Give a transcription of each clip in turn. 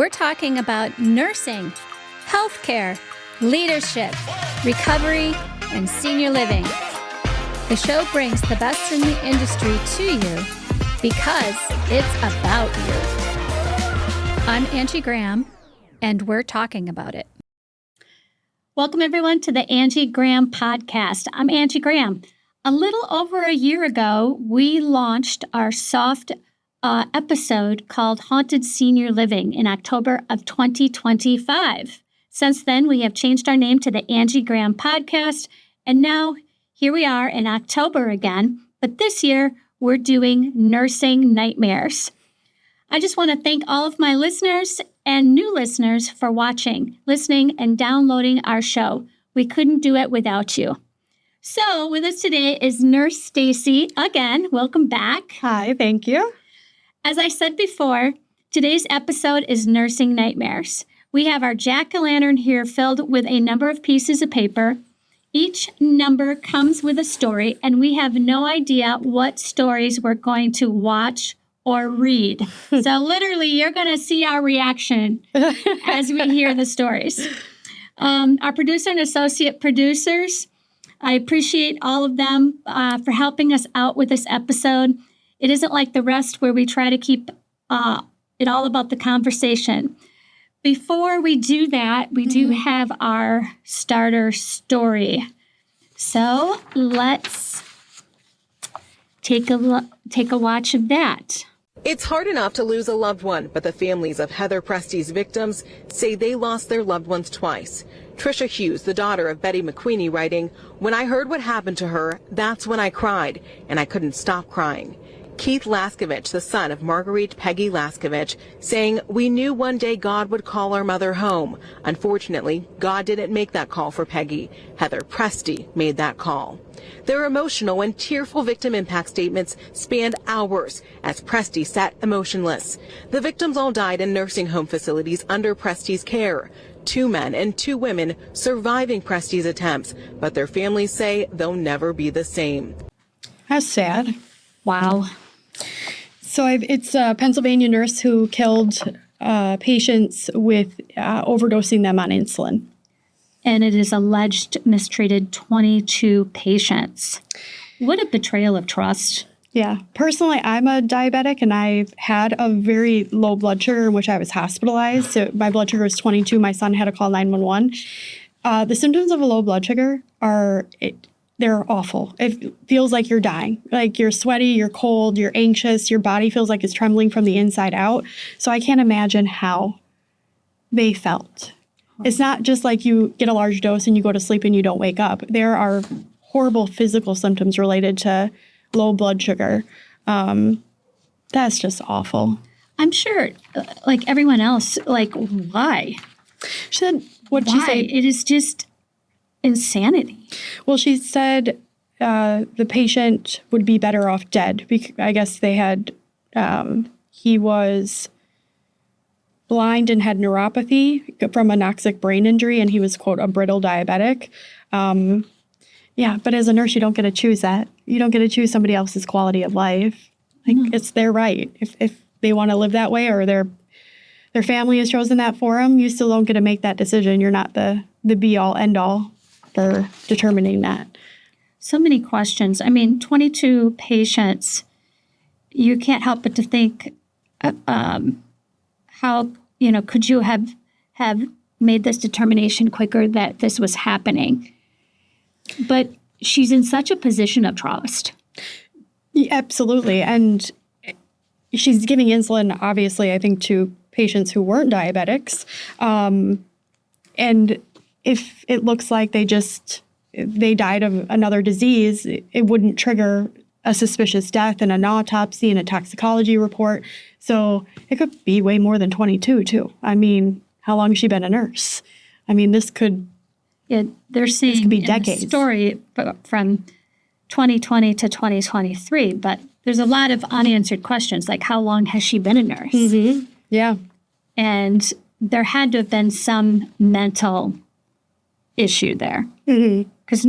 We're talking about nursing, healthcare, leadership, recovery, and senior living. The show brings the best in the industry to you because it's about you. I'm Angie Graham, and we're talking about it. Welcome, everyone, to the Angie Graham podcast. I'm Angie Graham. A little over a year ago, we launched our soft episode called Haunted Senior Living in October of 2025. Since then, we have changed our name to the Angie Graham podcast, and now here we are in October again, but this year we're doing Nursing Nightmares. I just want to thank all of my listeners and new listeners for watching, listening, and downloading our show. We couldn't do it without you. So with us today is Nurse Stacy. Again, welcome back. Hi, thank you. As I said before, today's episode is Nursing Nightmares. We have our jack-o'-lantern here filled with a number of pieces of paper. Each number comes with a story, and we have no idea what stories we're going to watch or read. So literally, you're going to see our reaction as we hear the stories. Our producer and associate producers, I appreciate all of them for helping us out with this episode. It isn't like the rest where we try to keep it all about the conversation. Before we do that, we do have our starter story. So let's take a watch of that. It's hard enough to lose a loved one, but the families of Heather Presty's victims say they lost their loved ones twice. Trisha Hughes, the daughter of Betty McQueenie, writing, "When I heard what happened to her, that's when I cried, and I couldn't stop crying." Keith Laskovich, the son of Marguerite Peggy Laskovich, saying, "We knew one day God would call our mother home. Unfortunately, God didn't make that call for Peggy. Heather Presty made that call." Their emotional and tearful victim impact statements spanned hours as Presty sat emotionless. The victims all died in nursing home facilities under Presty's care. 2 men and 2 women surviving Presty's attempts, but their families say they'll never be the same. That's sad. Wow. So it's a Pennsylvania nurse who killed patients with overdosing them on insulin. And it is alleged mistreated 22 patients. What a betrayal of trust. Yeah. Personally, I'm a diabetic, and I've had a very low blood sugar in which I was hospitalized. So my blood sugar was 22. My son had to call 911. The symptoms of a low blood sugar they're awful. It feels like you're dying. Like you're sweaty, you're cold, you're anxious, your body feels like it's trembling from the inside out. So I can't imagine how they felt. It's not just like you get a large dose and you go to sleep and you don't wake up. There are horrible physical symptoms related to low blood sugar. That's just awful. I'm sure, like everyone else, like, why? She said, what'd she say? It is just insanity. Well, she said the patient would be better off dead. I guess they had, he was blind and had neuropathy from anoxic brain injury, and he was, quote, a brittle diabetic. Yeah, but as a nurse, you don't get to choose that. You don't get to choose somebody else's quality of life. Like, it's their right. If they want to live that way, or their family has chosen that for them, you still don't get to make that decision. You're not the be-all, end-all for determining that. So many questions. I mean, 22 patients, you can't help but to think, how, could you have made this determination quicker that this was happening? But she's in such a position of trust. Yeah, absolutely. And she's giving insulin, obviously, I think, to patients who weren't diabetics. And if it looks like they died of another disease, it wouldn't trigger a suspicious death and an autopsy and a toxicology report. So it could be way more than 22, too. I mean, how long has she been a nurse? I mean, this could... Yeah, they're saying this could be decades. In the story from 2020 to 2023, but there's a lot of unanswered questions, like how long has she been a nurse? Mm-hmm. Yeah. And there had to have been some mental issue there. Because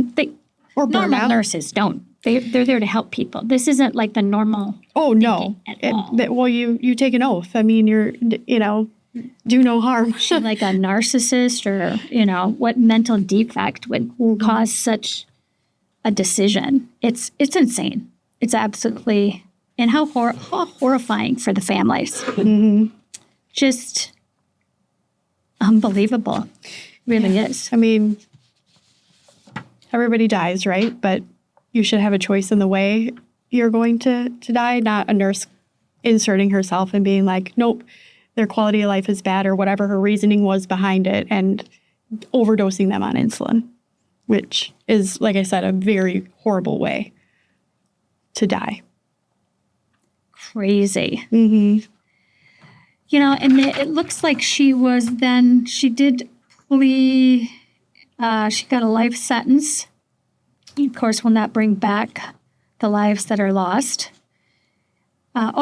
normal nurses don't. They're there to help people. This isn't like the normal. Oh, no. At all. Well, you take an oath. I mean, do no harm. Like a narcissist or, what mental defect would cause such a decision. It's insane. It's absolutely, and how horrifying for the families. Mm-hmm. Just unbelievable. Really is. I mean, everybody dies, right? But you should have a choice in the way you're going to die, not a nurse inserting herself and being like, nope, their quality of life is bad or whatever her reasoning was behind it and overdosing them on insulin, which is, like I said, a very horrible way to die. Crazy. Mm-hmm. And it looks like she did plea, she got a life sentence. Of course, will not bring back the lives that are lost.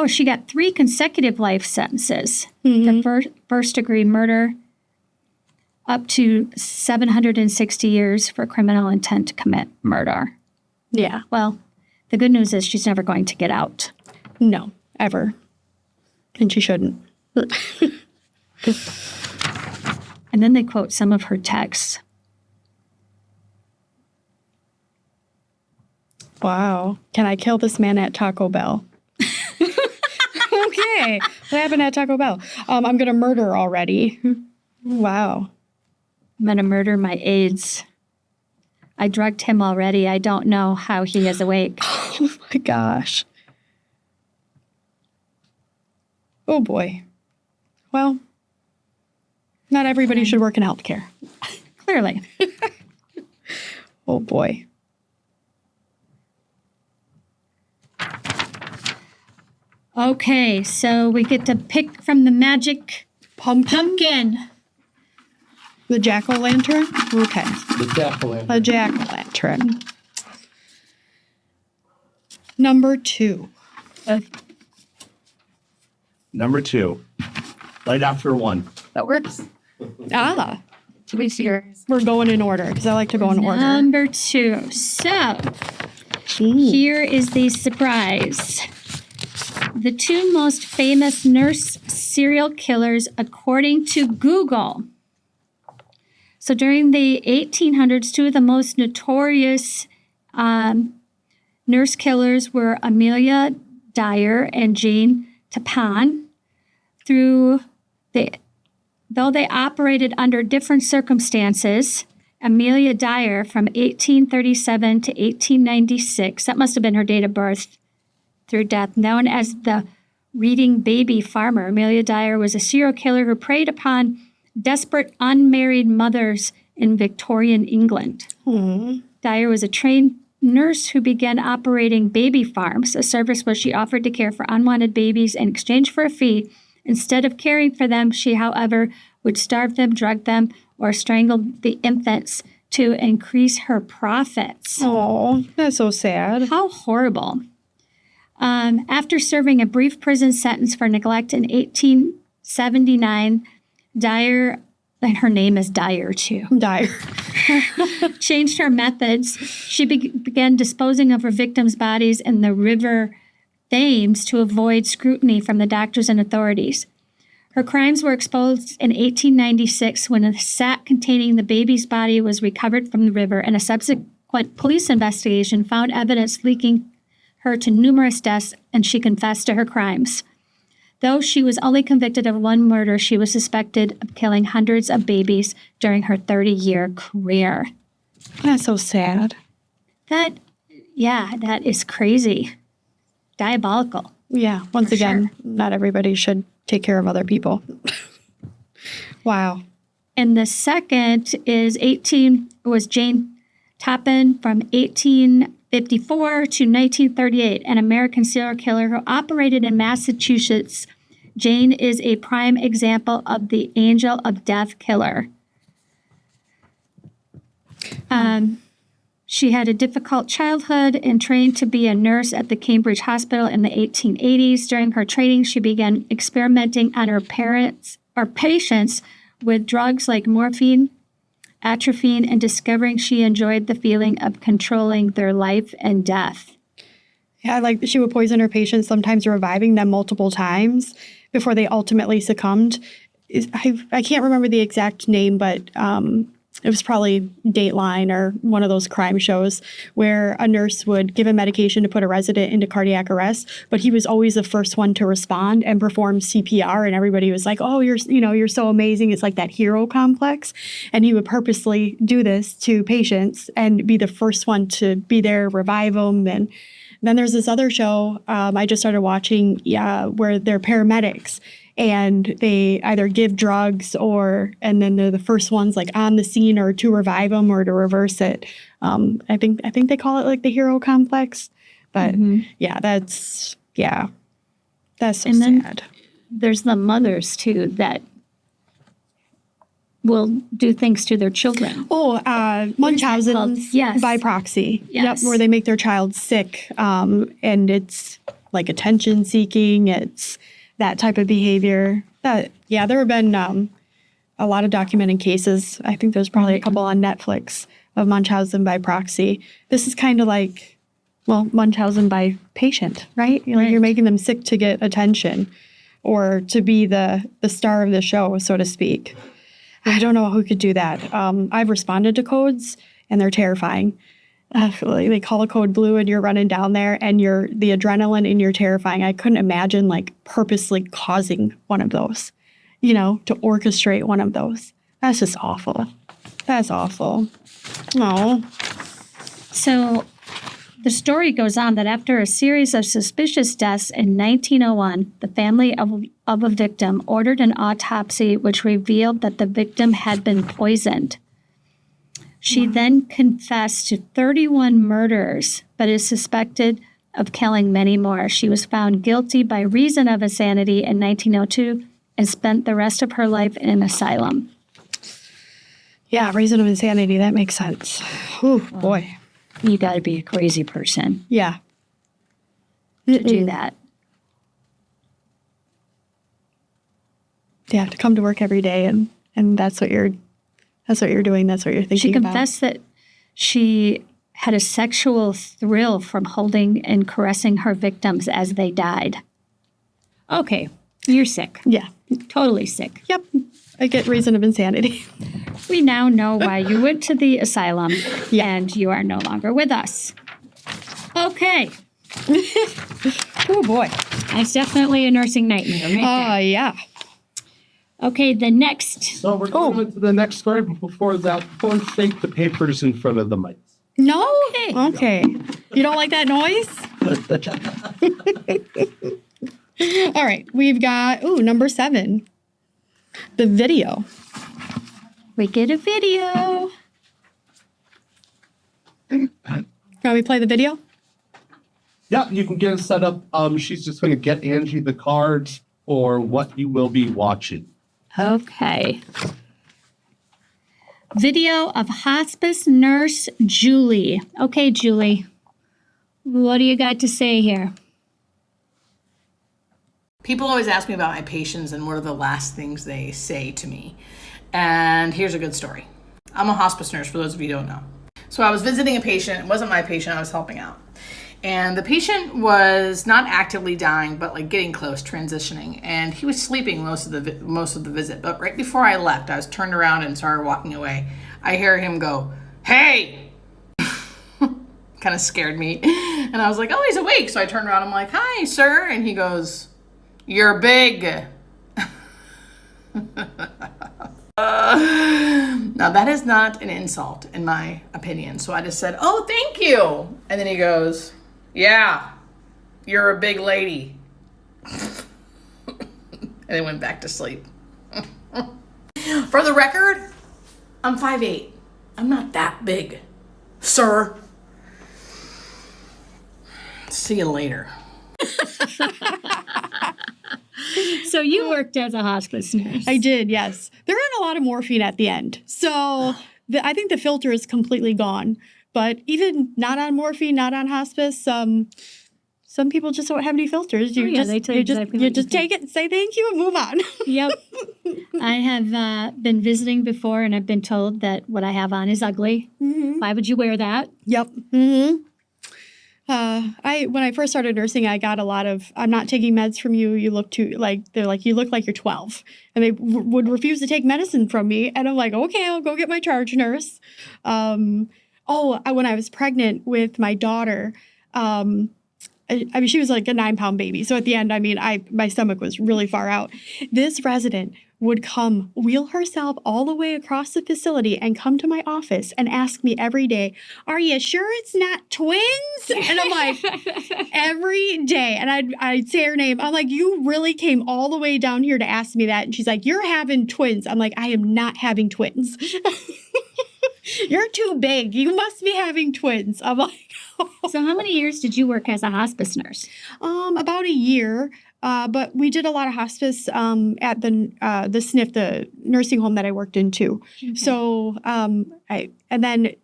She got 3 consecutive life sentences. Mm-hmm. The first-degree murder, up to 760 years for criminal intent to commit murder. Yeah. Well, the good news is she's never going to get out. No, ever. And she shouldn't. And then they quote some of her texts. Wow. Can I kill this man at Taco Bell? Okay. What happened at Taco Bell? I'm going to murder already. Wow. I'm going to murder my aides. I drugged him already. I don't know how he is awake. Oh my gosh. Oh boy. Well, not everybody should work in healthcare. Clearly. Oh boy. Okay, so we get to pick from the magic pumpkin. The jack-o'-lantern? Okay. The jack-o'-lantern. A jack-o'-lantern. Number 2. Number 2. Right after 1. That works. We're going in order because I like to go in order. Number 2. So, here is the surprise. The 2 most famous nurse serial killers according to Google. So during the 1800s, 2 of the most notorious nurse killers were Amelia Dyer and Jane Tappan. Though they operated under different circumstances, Amelia Dyer from 1837 to 1896, that must have been her date of birth through death, known as the Reading Baby Farmer. Amelia Dyer was a serial killer who preyed upon desperate unmarried mothers in Victorian England. Dyer was a trained nurse who began operating baby farms, a service where she offered to care for unwanted babies in exchange for a fee. Instead of caring for them, she, however, would starve them, drug them, or strangle the infants to increase her profits. Oh, that's so sad. How horrible. After serving a brief prison sentence for neglect in 1879, Dyer, and her name is Dyer too, Dyer. changed her methods. She began disposing of her victims' bodies in the River Thames to avoid scrutiny from the doctors and authorities. Her crimes were exposed in 1896 when a sack containing the baby's body was recovered from the river, and a subsequent police investigation found evidence linking her to numerous deaths, and she confessed to her crimes. Though she was only convicted of 1 murder, she was suspected of killing hundreds of babies during her 30-year career. That's so sad. That is crazy. Diabolical. Yeah, once For again, not everybody should take care of other people. Wow. And the second was Jane Tappan from 1854 to 1938, an American serial killer who operated in Massachusetts. Jane is a prime example of the angel of death killer. She had a difficult childhood and trained to be a nurse at the Cambridge Hospital in the 1880s. During her training, she began experimenting on her patients with drugs like morphine, atropine, and discovering she enjoyed the feeling of controlling their life and death. Yeah, like she would poison her patients, sometimes reviving them multiple times before they ultimately succumbed. I can't remember the exact name, but it was probably Dateline or one of those crime shows where a nurse would give a medication to put a resident into cardiac arrest, but he was always the first one to respond and perform CPR, and everybody was like, "Oh, you're so amazing." It's like that hero complex, and he would purposely do this to patients and be the first one to be there, revive them. And then there's this other show I just started watching where they're paramedics. And they either give drugs and then they're the first ones like on the scene or to revive them or to reverse it. I think they call it like the hero complex. But that's so And then sad. there's the mothers, too, that will do things to their children. Munchausen's Yes. by proxy. Yes. Yep, where they make their child sick. And it's like attention seeking. It's that type of behavior. There have been a lot of documented cases. I think there's probably a couple on Netflix of Munchausen by proxy. This is kind of like, Munchausen by patient, right? You're making them sick to get attention or to be the star of the show, so to speak. I don't know who could do that. I've responded to codes, and they're terrifying. They call a code blue and you're running down there and the adrenaline and you're terrifying. I couldn't imagine like purposely causing one of those, to orchestrate one of those. That's just awful. That's awful. No. So the story goes on that after a series of suspicious deaths in 1901, the family of a victim ordered an autopsy which revealed that the victim had been poisoned. She then confessed to 31 murders, but is suspected of killing many more. She was found guilty by reason of insanity in 1902 and spent the rest of her life in an asylum. Yeah, reason of insanity. That makes sense. Ooh, boy. You got to be a crazy person Yeah. to do that. Yeah, to come to work every day and that's what you're doing. That's what you're thinking She about. confessed that she had a sexual thrill from holding and caressing her victims as they died. Okay, you're sick. Yeah. Totally sick. Yep. I get reason of insanity. We now know why you went to the asylum and you are no longer with us. Okay. Oh, boy. That's definitely a nursing nightmare. Right there. Yeah. Okay, the next. So we're going on to the next story, but before that, don't shake the papers in front of the mics. No? Okay. Okay. You don't like that noise? All right. We've got, number 7. The video. We get a video. Can we play the video? Yeah, you can get it set up. She's just going to get Angie the cards for what you will be watching. Okay. Video of hospice nurse Julie. Okay, Julie. What do you got to say here? People always ask me about my patients and what are the last things they say to me. And here's a good story. I'm a hospice nurse, for those of you who don't know. So I was visiting a patient. It wasn't my patient. I was helping out. And the patient was not actively dying, but like getting close, transitioning. And he was sleeping most of the visit. But right before I left, I was turned around and started walking away. I hear him go, "Hey!" Kind of scared me. And I was like, "Oh, he's awake." So I turned around. I'm like, "Hi, sir." And he goes, "You're big." Now that is not an insult in my opinion. So I just said, "Oh, thank you." And then he goes, "Yeah, you're a big lady." And then went back to sleep. For the record, I'm 5'8". I'm not that big, sir. See you later. So you worked as a hospice nurse. I did, yes. They're on a lot of morphine at the end. So I think the filter is completely gone. But even not on morphine, not on hospice, some people just don't have any filters. They tell you exactly you what just you take it and say thank you and move on. Yep. I have been visiting before and I've been told that what I have on is ugly. Mm-hmm. Why would you wear that? Yep. Mm-hmm. When I first started nursing, I got a lot of, I'm not taking meds from you. You look too, they're like, you look like you're 12. And they would refuse to take medicine from me. And I'm like, okay, I'll go get my charge nurse. When I was pregnant with my daughter, I mean, she was like a 9-pound baby. So at the end, I mean, my stomach was really far out. This resident would come, wheel herself all the way across the facility and come to my office and ask me every day, are you sure it's not twins? And I'm like, every day. And I'd say her name. I'm like, you really came all the way down here to ask me that? And she's like, you're having twins. I'm like, I am not having twins. You're too big. You must be having twins. I'm like, So how many years did you work as a hospice nurse? About a year. But we did a lot of hospice at the SNF, the nursing home that I worked in too. Okay. So and then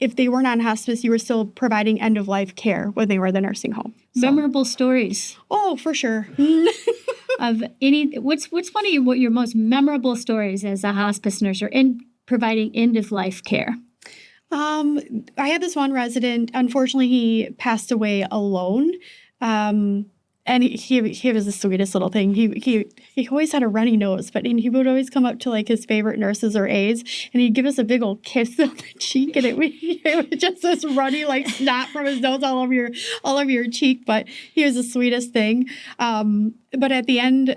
if they weren't on hospice, you were still providing end of life care when they were at the nursing home. So. Memorable stories. Oh, for sure. Of any, what's one of your most memorable stories as a hospice nurse or in providing end of life care? I had this one resident. Unfortunately, he passed away alone. And he was the sweetest little thing. He always had a runny nose, but he would always come up to like his favorite nurses or aides, and he'd give us a big old kiss on the cheek, and it was just this runny like snot from his nose all over your cheek. But he was the sweetest thing. But at the end,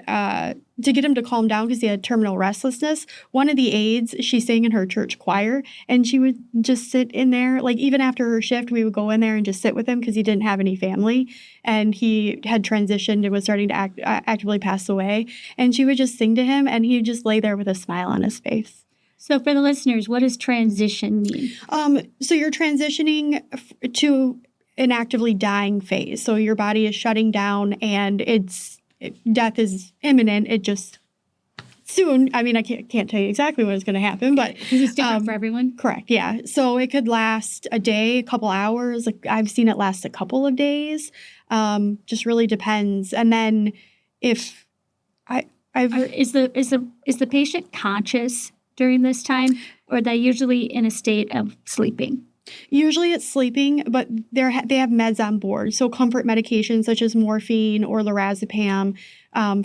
to get him to calm down because he had terminal restlessness, one of the aides, she sang in her church choir, and she would just sit in there. Like even after her shift, we would go in there and just sit with him because he didn't have any family, and he had transitioned and was starting to actively pass away. And she would just sing to him, and he'd just lay there with a smile on his face. So for the listeners, what does transition mean? So you're transitioning to an actively dying phase. So your body is shutting down, and death is imminent. It just soon. I mean, I can't tell you exactly when it's going to happen, but it's different for everyone. Correct. Yeah. So it could last a day, a couple hours. Like I've seen it last a couple of days. Just really depends. And then if is the patient conscious during this time, or are they usually in a state of sleeping? Usually it's sleeping, but they have meds on board. So comfort medications such as morphine or lorazepam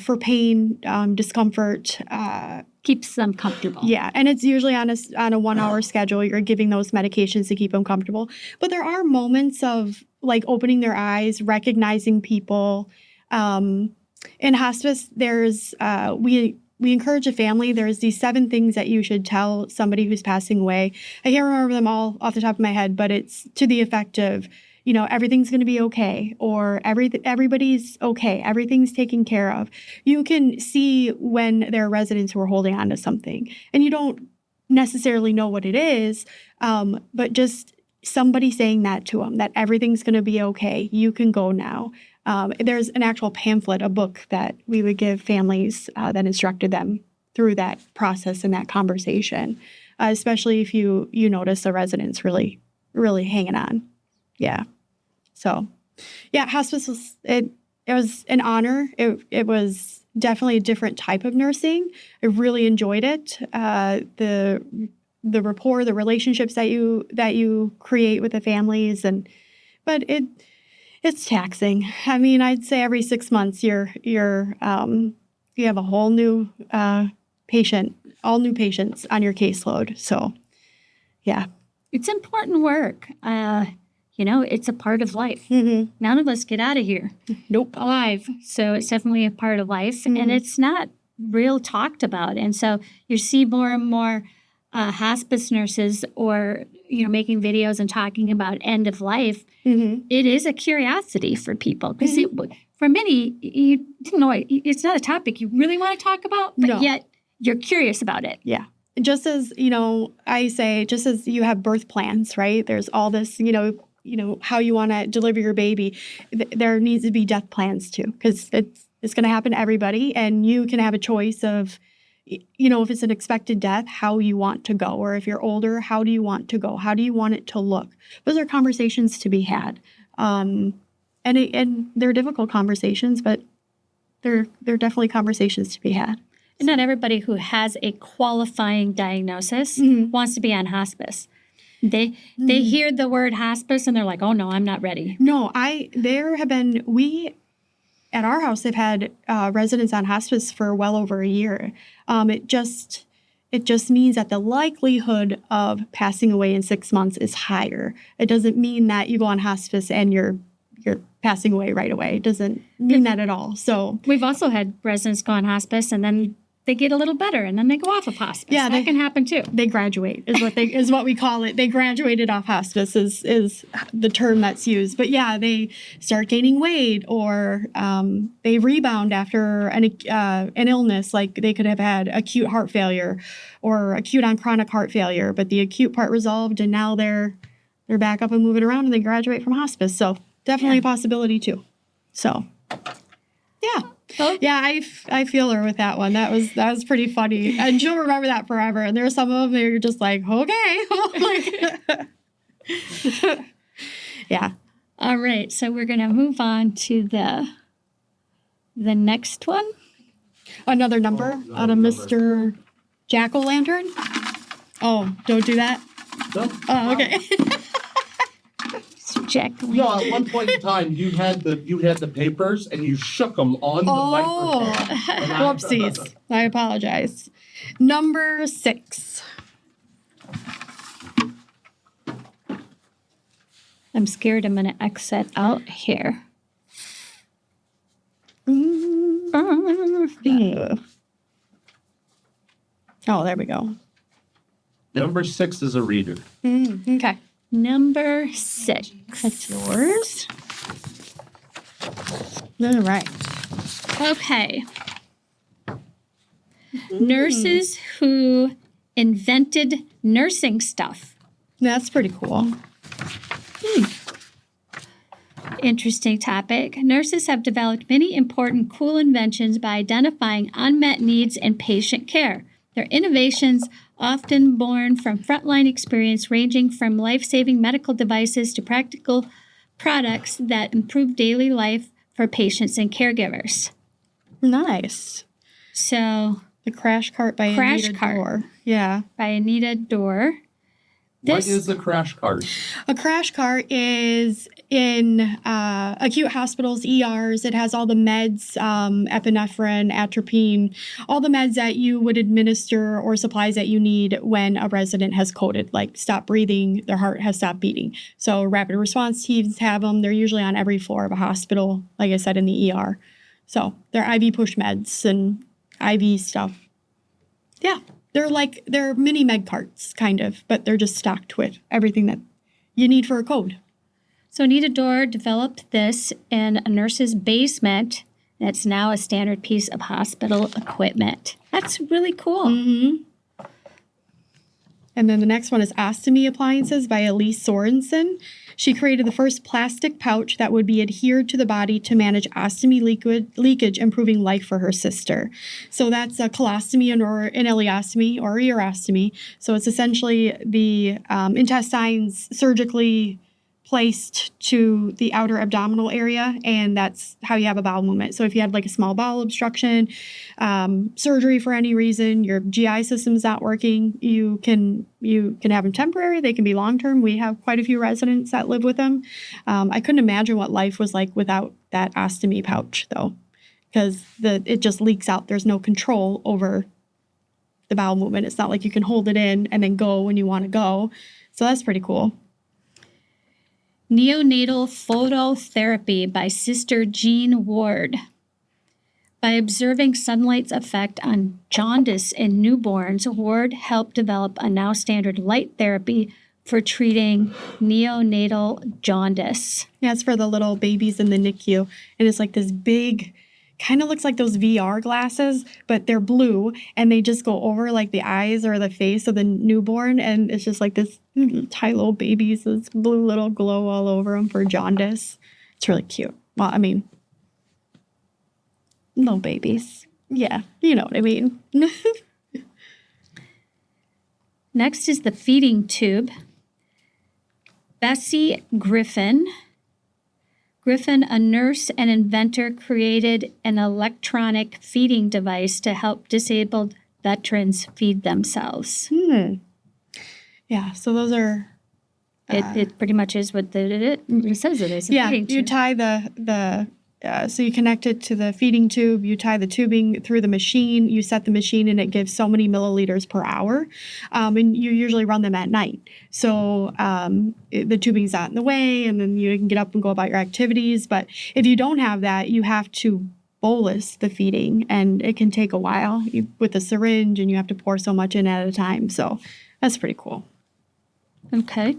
for pain, discomfort. Keeps them comfortable. Yeah, and it's usually on a 1-hour schedule. You're giving those medications to keep them comfortable. But there are moments of like opening their eyes, recognizing people. In hospice, there's we encourage a family. There's these 7 things that you should tell somebody who's passing away. I can't remember them all off the top of my head, but it's to the effect of, everything's going to be okay, or everybody's okay. Everything's taken care of. You can see when there are residents who are holding on to something, and you don't necessarily know what it is, but just somebody saying that to them, that everything's going to be okay. You can go now. There's an actual pamphlet, a book that we would give families that instructed them through that process and that conversation, especially if you notice the residents really, really hanging on. Yeah. So, yeah, hospice it was an honor. It was definitely a different type of nursing. I really enjoyed it. The rapport, the relationships that you create with the families, but it's taxing. I mean, I'd say every 6 months you have a whole new patient, all new patients on your caseload. So, yeah. It's important work. It's a part of life. Mm-hmm. None of us get out of here. Nope. Alive. So it's definitely a part of life. Mm-hmm. And it's not real talked about. And so you see more and more hospice nurses or, making videos and talking about end of life. Mm-hmm. It is a curiosity for people. Because for many, you know, it's not a topic you really want to talk about, but yet you're curious about it. Yeah. Just as, I say, just as you have birth plans, right? There's all this, how you want to deliver your baby. There needs to be death plans too, because it's going to happen to everybody. And you can have a choice of, if it's an expected death, how you want to go. Or if you're older, how do you want to go? How do you want it to look? Those are conversations to be had. And they're difficult conversations, but they're definitely conversations to be had. And not everybody who has a qualifying diagnosis wants to be on hospice. They hear the word hospice and they're like, oh no, I'm not ready. No, at our house, they've had residents on hospice for well over a year. It just means that the likelihood of passing away in 6 months is higher. It doesn't mean that you go on hospice and you're passing away right away. It doesn't mean that at all. So we've also had residents go on hospice and then they get a little better and then they go off of hospice. Yeah, that can happen too. They graduate is what we call it. They graduated off hospice is the term that's used. But yeah, they start gaining weight or they rebound after an illness. Like they could have had acute heart failure or acute on chronic heart failure, but the acute part resolved and now they're back up and moving around and they graduate from hospice. So definitely a possibility too. So yeah. Oh. Yeah, I feel her with that one. That was pretty funny, and she'll remember that forever. And there are some of them that you're just like, okay, yeah. All right, so we're gonna move on to the next one. Another number out of Mr. Jack-o'-lantern. Oh, don't do that. No? Oh, okay. No, at one point in time, you had the papers and you shook them on the microphone. Whoopsies. I apologize. Number 6. I'm scared I'm going to exit out here. Oh, there we go. Number 6 is a reader. Okay. Number 6. That's yours. All right. Okay. Nurses who invented nursing stuff. That's pretty cool. Interesting topic. Nurses have developed many important cool inventions by identifying unmet needs in patient care. Their innovations often born from frontline experience ranging from life-saving medical devices to practical products that improve daily life for patients and caregivers. Nice. So, The Crash Cart by Anita Dorr. Yeah. by Anita Dorr. What is the crash cart? A crash cart is in acute hospitals, ERs. It has all the meds, epinephrine, atropine, all the meds that you would administer or supplies that you need when a resident has coded, like stop breathing, their heart has stopped beating. So rapid response teams have them. They're usually on every floor of a hospital, like I said, in the ER. So they're IV push meds and IV stuff. Yeah. They're mini med carts, kind of, but they're just stocked with everything that you need for a code. So Anita Dorr developed this in a nurse's basement, and it's now a standard piece of hospital equipment. That's really cool. Mm-hmm. And then the next one is Ostomy Appliances by Elise Sorensen. She created the first plastic pouch that would be adhered to the body to manage ostomy leakage, improving life for her sister. So that's a colostomy or an ileostomy or a urostomy. So it's essentially the intestines surgically placed to the outer abdominal area, and that's how you have a bowel movement. So if you have like a small bowel obstruction, surgery for any reason, your GI system's not working, you can have them temporary. They can be long-term. We have quite a few residents that live with them. I couldn't imagine what life was like without that ostomy pouch, though, because it just leaks out. There's no control over the bowel movement. It's not like you can hold it in and then go when you want to go. So that's pretty cool. Neonatal phototherapy by Sister Jean Ward. By observing sunlight's effect on jaundice in newborns, Ward helped develop a now standard light therapy for treating neonatal jaundice. Yeah, it's for the little babies in the NICU. And it's like this big, kind of looks like those VR glasses, but they're blue and they just go over like the eyes or the face of the newborn. And it's just like this tiny little babies, this blue little glow all over them for jaundice. It's really cute. Well, I mean, little babies. Yeah, you know what I mean. Next is the feeding tube. Bessie Griffin. Griffin, a nurse and inventor, created an electronic feeding device to help disabled veterans feed themselves. Yeah, so those are It pretty much is what it says it is. Yeah, you tie so you connect it to the feeding tube, you tie the tubing through the machine, you set the machine, and it gives so many milliliters per hour. And you usually run them at night. So the tubing's not in the way, and then you can get up and go about your activities. But if you don't have that, you have to bolus the feeding, and it can take a while with a syringe, and you have to pour so much in at a time. So that's pretty cool. Okay.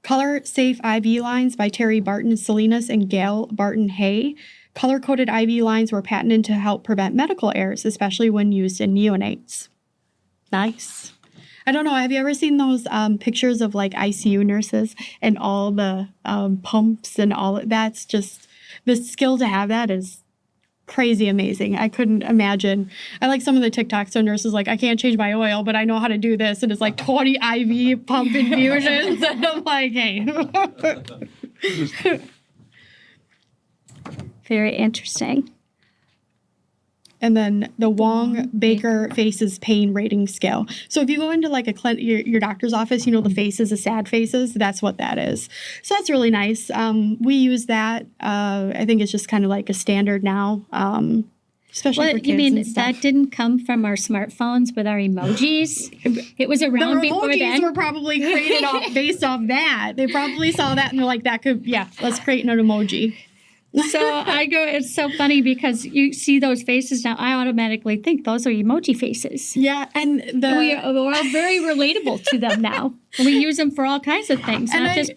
Color Safe IV Lines by Terry Barton Salinas and Gail Barton Hay. Color-coded IV lines were patented to help prevent medical errors, especially when used in neonates. Nice. I don't know, have you ever seen those pictures of like ICU nurses and all the pumps and all? That's just, the skill to have that is crazy amazing. I couldn't imagine. I like some of the TikToks so nurses like, I can't change my oil, but I know how to do this. And it's like 20 IV pump infusions. And I'm like, hey. Very interesting. And then the Wong-Baker Faces Pain Rating Scale. So if you go into like your doctor's office, you know the faces, the sad faces, that's what that is. So that's really nice. We use that. I think it's just kind of like a standard now, especially for kids. You mean and stuff. that didn't come from our smartphones with our emojis? It was around before then. The emojis were probably created based off that. They probably saw that and they're like, let's create an emoji. So it's so funny because you see those faces now. I automatically think those are emoji faces. Yeah, and we're all very relatable to them now. We use them for all kinds of things, not just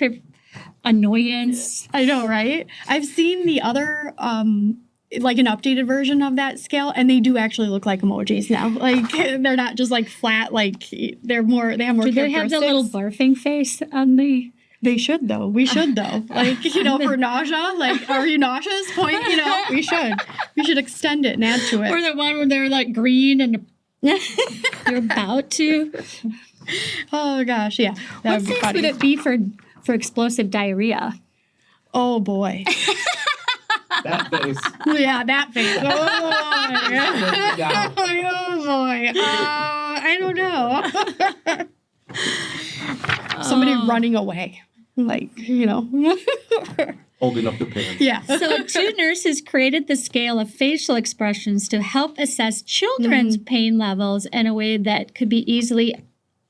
annoyance. I know, right? I've seen the other, like an updated version of that scale, and they do actually look like emojis now. Like they're not just like flat. Like they have more. Do they have the little barfing face on the? They should, though. We should, though. Like, for nausea, like, are you nauseous? Point, we should. We should extend it and add to it. Or the one where they're, like, green and you're about to. Oh, gosh, yeah. What face would it be for explosive diarrhea? Oh, boy. That face. Yeah, that face. Oh, boy. I don't know. Somebody running away. Like, Holding up the pen. Yeah. So 2 nurses created the scale of facial expressions to help assess children's pain levels in a way that could be easily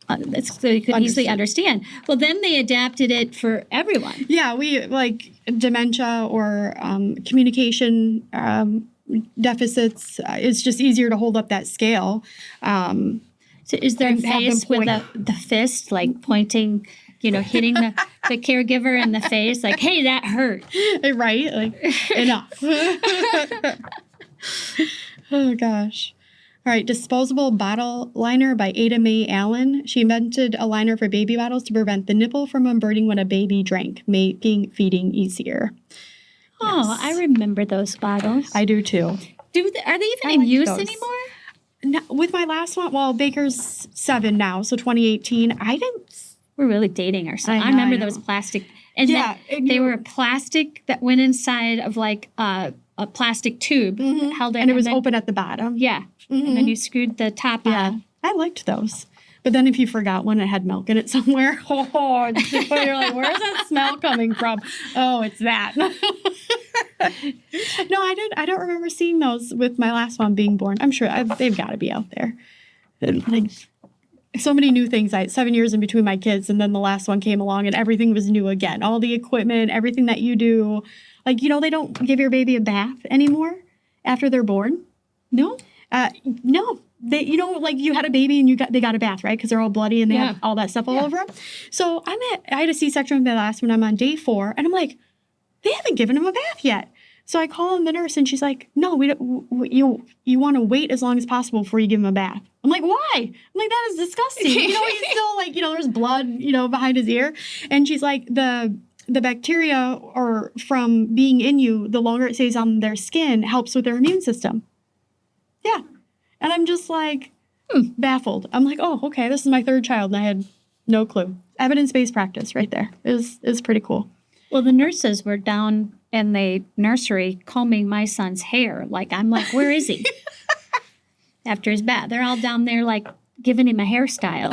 easily understand. Well, then they adapted it for everyone. Yeah, we like dementia or communication deficits. It's just easier to hold up that scale. So is there a face with the fist, like pointing, hitting the caregiver in the face, like, hey, that hurt. Right? Like, enough. Oh, gosh. All right, disposable bottle liner by Ada Mae Allen. She invented a liner for baby bottles to prevent the nipple from unburdening when a baby drank, making feeding easier. Oh, yes. I remember those bottles. I do, too. Are they even in use anymore? No, with my last one, well, Baker's 7 now, so 2018. We're really dating ourselves. I remember those plastic. And they were plastic that went inside of like a plastic tube. Held it. And it was open at the bottom. Yeah. Mm-hmm. And then you screwed the top on. I liked those. But then if you forgot one, it had milk in it somewhere. You're like, where's that smell coming from? Oh, it's that. No, I don't remember seeing those with my last one being born. I'm sure they've got to be out there. Like, so many new things. I had 7 years in between my kids, and then the last one came along, and everything was new again. All the equipment, everything that you do. Like, they don't give your baby a bath anymore after they're born. No? No. They, like you had a baby and they got a bath, right? Because they're all bloody and they have all that stuff all over them. So I had a C-section with my last one. I'm on day 4, and I'm like, they haven't given him a bath yet. So I call in the nurse, and she's like, no, we don't. You want to wait as long as possible before you give him a bath. I'm like, why? I'm like, that is disgusting. He's still like, there's blood, behind his ear. And she's like, the bacteria or from being in you, the longer it stays on their skin, helps with their immune system. Yeah. And I'm just like, baffled. I'm like, oh, okay, this is my 3rd child, and I had no clue. Evidence-based practice right there. Is pretty cool. Well, the nurses were down in the nursery combing my son's hair. I'm like, where is he? After his bath. They're all down there, like, giving him a hairstyle.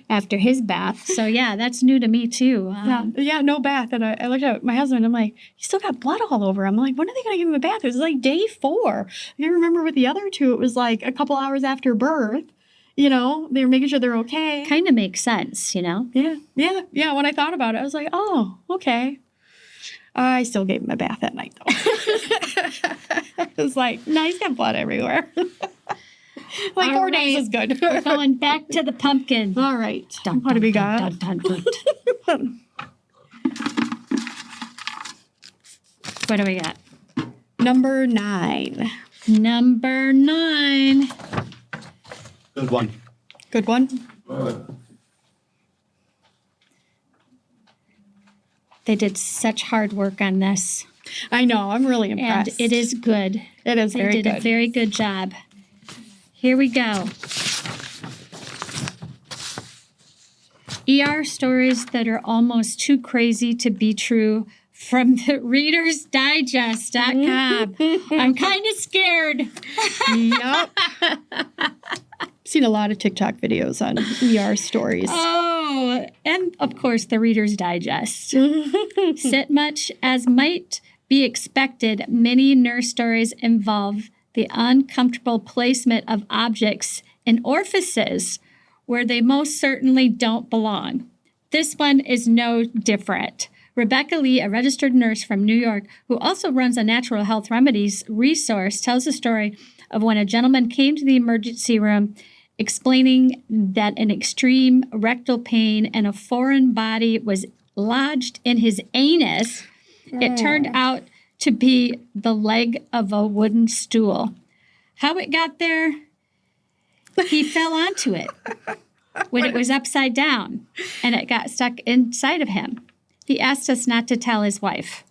after his bath. So, yeah, that's new to me, too. Yeah, no bath. And I looked at my husband. I'm like, he still got blood all over him. I'm like, when are they going to give him a bath? It was like day 4. And I remember with the other 2, it was like a couple hours after birth. You know, they were making sure they're okay. Kind of makes sense, you know? Yeah. When I thought about it, I was like, oh, okay. I still gave him a bath that night, though. It was like, no, he's got blood everywhere. Like, 4 days is good. We're going back to the pumpkin. All right. What do we got? What do we got? Number 9. Number 9. Good one. Good one. They did such hard work on this. I know. I'm really impressed. And it is good. It is very good. They did a very good job. Here we go. ER stories that are almost too crazy to be true from the readersdigest.com. I'm kind of scared. Yep. Seen a lot of TikTok videos on ER stories. Oh, and of course, the Reader's Digest. Sit much as might be expected, many nurse stories involve the uncomfortable placement of objects in orifices where they most certainly don't belong. This one is no different. Rebecca Lee, a registered nurse from New York, who also runs a natural health remedies resource, tells the story of when a gentleman came to the emergency room explaining that an extreme rectal pain and a foreign body was lodged in his anus. It turned out to be the leg of a wooden stool. How it got there? He fell onto it when it was upside down, and it got stuck inside of him. He asked us not to tell his wife.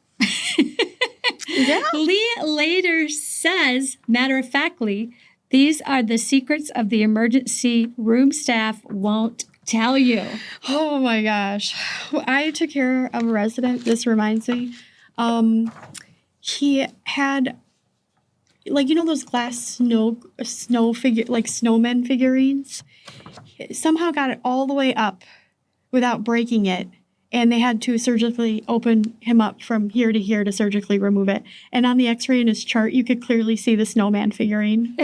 Yeah. Lee later says, matter-of-factly, these are the secrets of the emergency room staff won't tell you. Oh my gosh. I took care of a resident. This reminds me. He had, like, you know those glass snow figure, like snowmen figurines? Somehow got it all the way up without breaking it. And they had to surgically open him up from here to here to surgically remove it. And on the x-ray in his chart, you could clearly see the snowman figurine.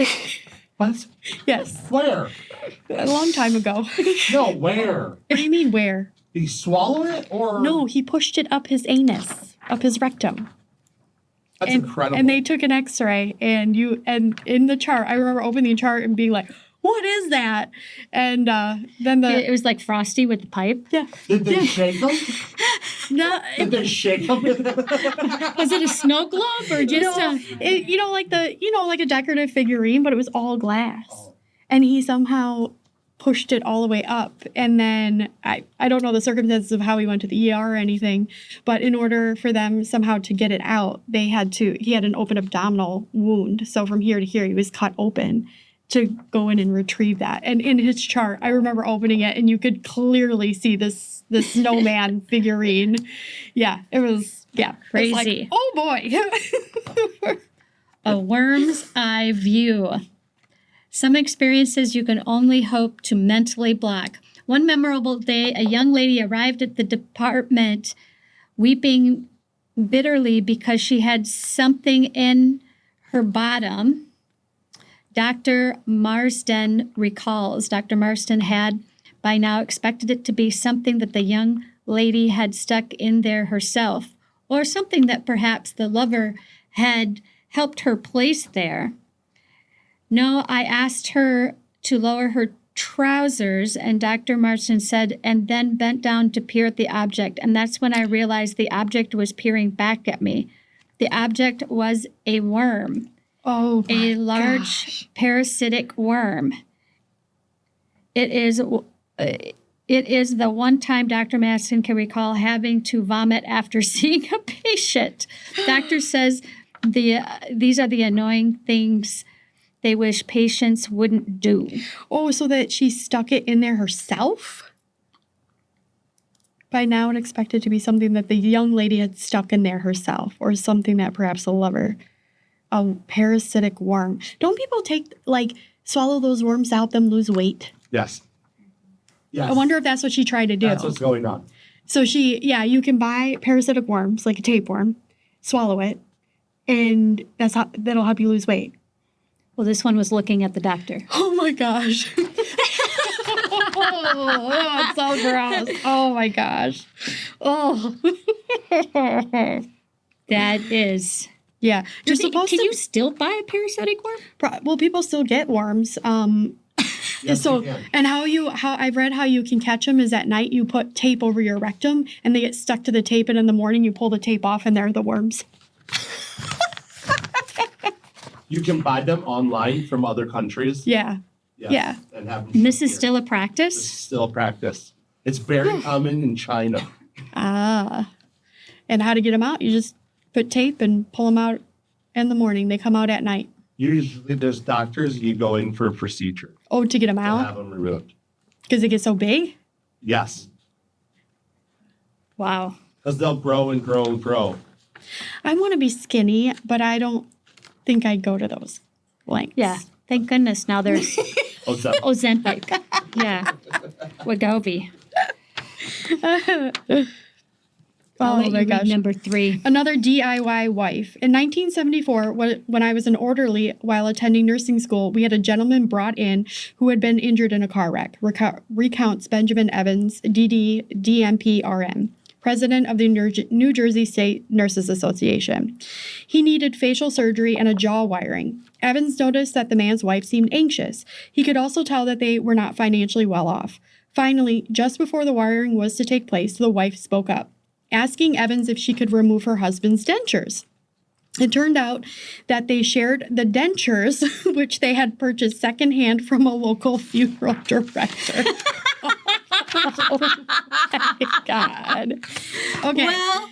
What? Yes. Where? A long time ago. No, where? What do you mean, where? Did he swallow it or? No, he pushed it up his anus, up his rectum. That's incredible. And they took an x-ray, and in the chart, I remember opening the chart and being like, what is that? And then It was like Frosty with the pipe. yeah. Did they shake him? No, Did they shake him? Was it a snow globe or just like a decorative figurine, but it was all glass. And he somehow pushed it all the way up. And then I don't know the circumstances of how he went to the ER or anything, but in order for them somehow to get it out, he had an open abdominal wound. So from here to here, he was cut open to go in and retrieve that. And in his chart, I remember opening it and you could clearly see the snowman figurine. Yeah, it was, crazy. Like, oh boy. A worm's eye view. Some experiences you can only hope to mentally block. One memorable day, a young lady arrived at the department weeping bitterly because she had something in her bottom. Dr. Marsden recalls. Dr. Marsden had by now expected it to be something that the young lady had stuck in there herself, or something that perhaps the lover had helped her place there. No, I asked her to lower her trousers, and Dr. Marsden said, and then bent down to peer at the object. And that's when I realized the object was peering back at me. The object was a worm. Oh, my A large gosh. parasitic worm. It is the one time Dr. Madsen can recall having to vomit after seeing a patient. Doctor says these are the annoying things they wish patients wouldn't do. Oh, so that she stuck it in there herself? By now, it expected to be something that the young lady had stuck in there herself, or something that perhaps a lover. A parasitic worm. Don't people swallow those worms to help them lose weight? Yes. Yes. I wonder if that's what she tried to do. That's what's going on. So you can buy parasitic worms, like a tapeworm, swallow it, and that'll help you lose weight. Well, this one was looking at the doctor. Oh my gosh. Oh, it's so gross. Oh my gosh. Oh. That is. Yeah. You're supposed Can to. you still buy a parasitic worm? Well, people still get worms. Yes, So, you can. and how I've read how you can catch them is at night you put tape over your rectum and they get stuck to the tape, and in the morning you pull the tape off and they're the worms. You can buy them online from other countries. Yeah. Yes, Yeah. And have them And this shipped is here. still a This is practice? still practice. It's very common in China. And how to get them out? You just put tape and pull them out in the morning. They come out at night. Usually there's doctors you go in for a procedure Oh, to get them to out? have them removed. Because they get so big? Yes, Wow. because they'll grow and grow and grow. I want to be skinny, but I don't think I'd go to those lengths. Yeah. Thank goodness now there's What's that? Ozempic. Yeah. Wegovy. I'll Oh let my you read gosh. number 3. Another DIY wife. In 1974, when I was an orderly while attending nursing school, we had a gentleman brought in who had been injured in a car wreck, recounts Benjamin Evans, DD, DMP, RM, president of the New Jersey State Nurses Association. He needed facial surgery and a jaw wiring. Evans noticed that the man's wife seemed anxious. He could also tell that they were not financially well off. Finally, just before the wiring was to take place, the wife spoke up, asking Evans if she could remove her husband's dentures. It turned out that they shared the dentures, which they had purchased secondhand from a local funeral director. Oh my God. Okay. Well,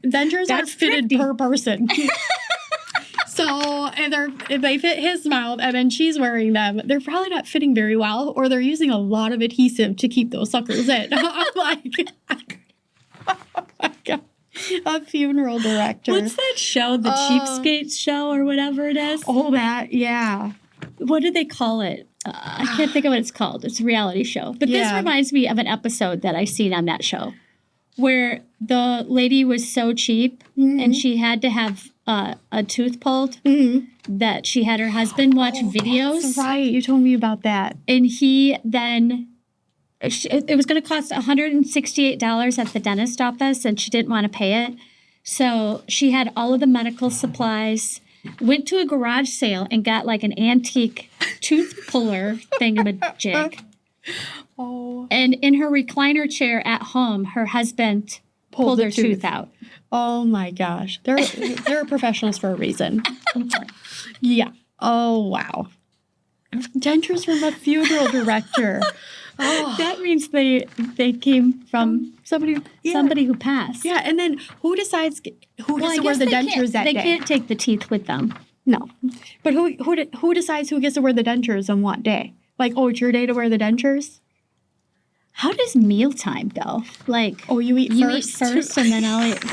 Dentures are that's fitted thrifty. per person. So if they fit his mouth and then she's wearing them, they're probably not fitting very well, or they're using a lot of adhesive to keep those suckers in. I'm like, oh my God. A funeral director. what's that show? The Cheapskates show or whatever it is? Oh, that, yeah. What do they call it? I can't think of what it's called. It's a reality show. But this Yeah. reminds me of an episode that I seen on that show where the lady was so cheap and she had to have a tooth pulled that she had her husband watch videos. That's right. You told me about that. And he then, it was going to cost $168 at the dentist office, and she didn't want to pay it. So she had all of the medical supplies, went to a garage sale and got like an antique tooth puller thingamajig. Oh. And in her recliner chair at home, her husband pulled the her tooth. tooth out. Oh my gosh. They're professionals for a reason. Yeah. Oh, wow. Dentures from a funeral director. Oh, That means they came from somebody somebody who passed. Yeah, and then who decides who gets to wear the dentures that they day? can't take the teeth with them. No. But who decides who gets to wear the dentures on what day? Like, oh, it's your day to wear the dentures? How does mealtime go? Like, Oh, you eat you first? eat first and then I'll eat.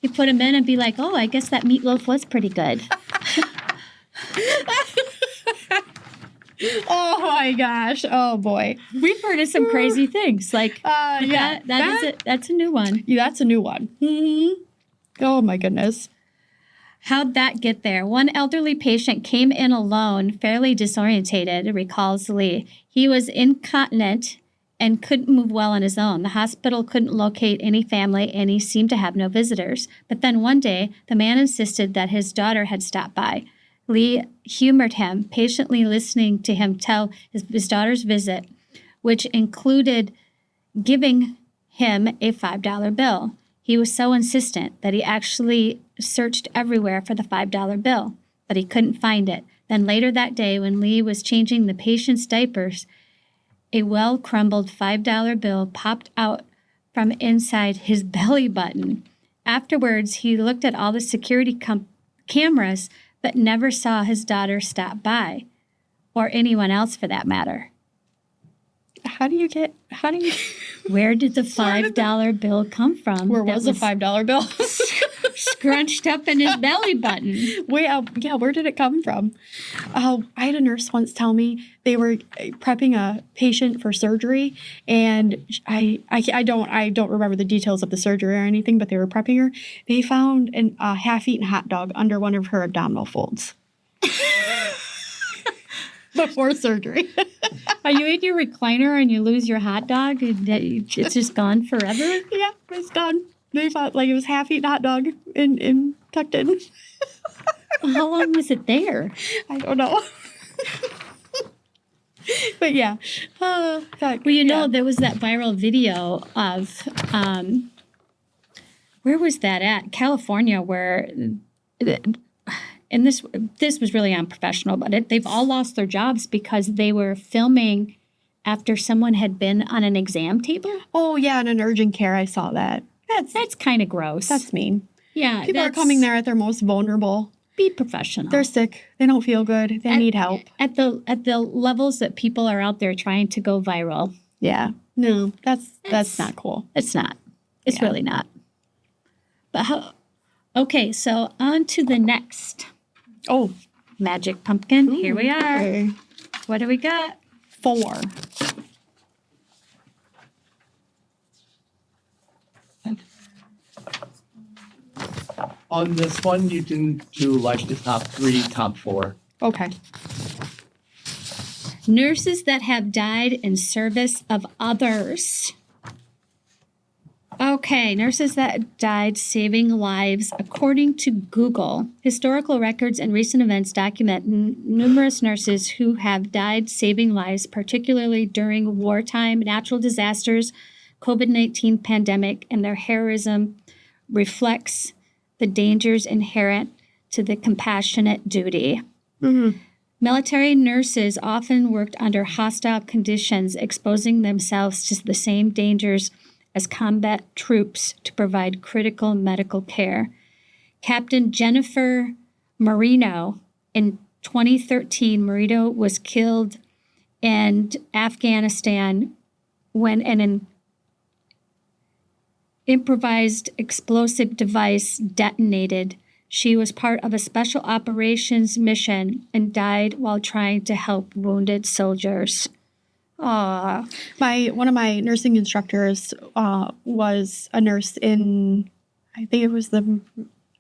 You put them in and be like, oh, I guess that meatloaf was pretty good. Oh my gosh. Oh boy. We've heard of some crazy things. Like, Yeah. that's a new one. Yeah, that's a new one. Oh my goodness. How'd that get there? One elderly patient came in alone, fairly disorientated, recalls Lee. He was incontinent and couldn't move well on his own. The hospital couldn't locate any family, and he seemed to have no visitors. But then one day, the man insisted that his daughter had stopped by. Lee humored him, patiently listening to him tell his daughter's visit, which included giving him a $5 bill. He was so insistent that he actually searched everywhere for the $5 bill, but he couldn't find it. Then later that day, when Lee was changing the patient's diapers, a well-crumbled $5 bill popped out from inside his belly button. Afterwards, he looked at all the security cameras, but never saw his daughter stop by, or anyone else for that matter. How do you Where did the $5 bill come from? where that was the $5 bill? scrunched up in his belly button. Yeah, where did it come from? I had a nurse once tell me they were prepping a patient for surgery, and I don't remember the details of the surgery or anything, but they were prepping her. They found a half-eaten hot dog under one of her abdominal folds before surgery. Are you in your recliner and you lose your hot dog and it's just gone forever? Yeah, it's gone. They thought like it was half-eaten hot dog in tucked in. How long was it there? I don't know. But yeah. Well, you know, there was that viral video of, where was that at? California, where, and this was really unprofessional, but they've all lost their jobs because they were filming after someone had been on an exam table. Oh, yeah, in an urgent care, I saw that. That's kind of gross. That's mean. Yeah. People are coming there at their most vulnerable. Be professional. They're sick. They don't feel good. They need help. At the levels that people are out there trying to go viral. Yeah. No, that's not cool. It's not. It's really not. But okay, so on to the next. Oh, Magic pumpkin. Here we are. okay. What do we got? 4. On this one, you can do like the top 3, top 4. Okay. Nurses that have died in service of others. Okay, nurses that died saving lives. According to Google, historical records and recent events document numerous nurses who have died saving lives, particularly during wartime, natural disasters, COVID-19 pandemic, and their heroism reflects the dangers inherent to the compassionate duty. Mm-hmm. Military nurses often worked under hostile conditions, exposing themselves to the same dangers as combat troops to provide critical medical care. Captain Jennifer Marino, in 2013, Marino was killed in Afghanistan when an improvised explosive device detonated. She was part of a special operations mission and died while trying to help wounded soldiers. Aww. One of my nursing instructors was a nurse in, I think it was the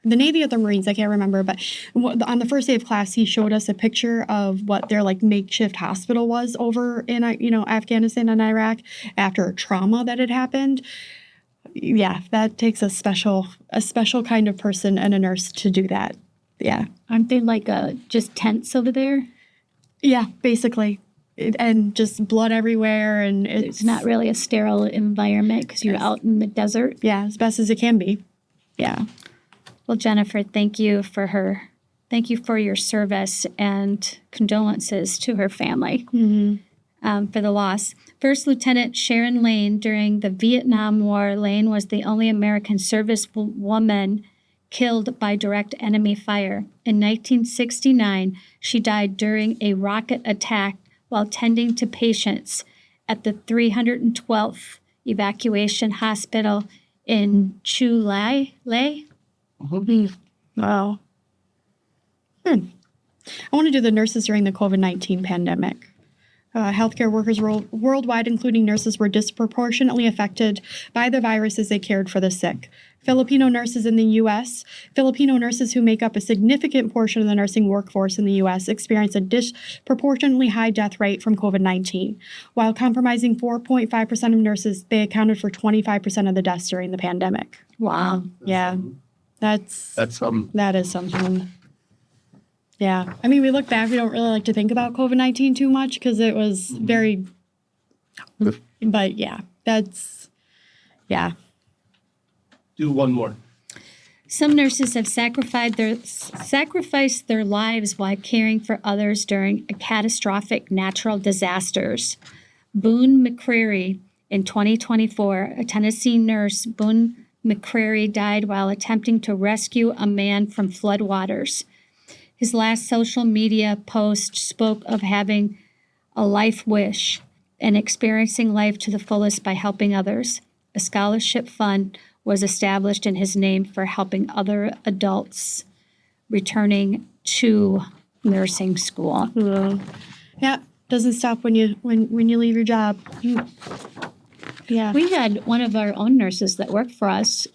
Navy or the Marines, I can't remember, but on the first day of class, he showed us a picture of what their like makeshift hospital was over in Afghanistan and Iraq after a trauma that had happened. Yeah, that takes a special kind of person and a nurse to do that. Yeah. Aren't they like just tents over there? Yeah, basically. And just blood everywhere, and It's not really a sterile environment because you're out in the desert. Yeah, as best as it can be. Yeah. Well, Jennifer, thank you for your service and condolences to her family for the loss. First Lieutenant Sharon Lane, during the Vietnam War, Lane was the only American servicewoman killed by direct enemy fire. In 1969, she died during a rocket attack while tending to patients at the 312th Evacuation Hospital in Chu Lai. Wow. I want to do the nurses during the COVID-19 pandemic. Healthcare workers worldwide, including nurses, were disproportionately affected by the virus as they cared for the sick. Filipino nurses in the U.S., Filipino nurses who make up a significant portion of the nursing workforce in the U.S., experience a disproportionately high death rate from COVID-19. While comprising 4.5% of nurses, they accounted for 25% of the deaths during the pandemic. Wow. Yeah, that is something. Yeah. I mean, we look back, we don't really like to think about COVID-19 too much because it was very, but yeah, yeah. Do one more. Some nurses have sacrificed their lives while caring for others during catastrophic natural disasters. Boone McCreary, in 2024, a Tennessee nurse, Boone McCreary, died while attempting to rescue a man from floodwaters. His last social media post spoke of having a life wish and experiencing life to the fullest by helping others. A scholarship fund was established in his name for helping other adults returning to nursing school. Yeah, doesn't stop when you leave your job. Yeah. We had one of our own nurses that worked for us.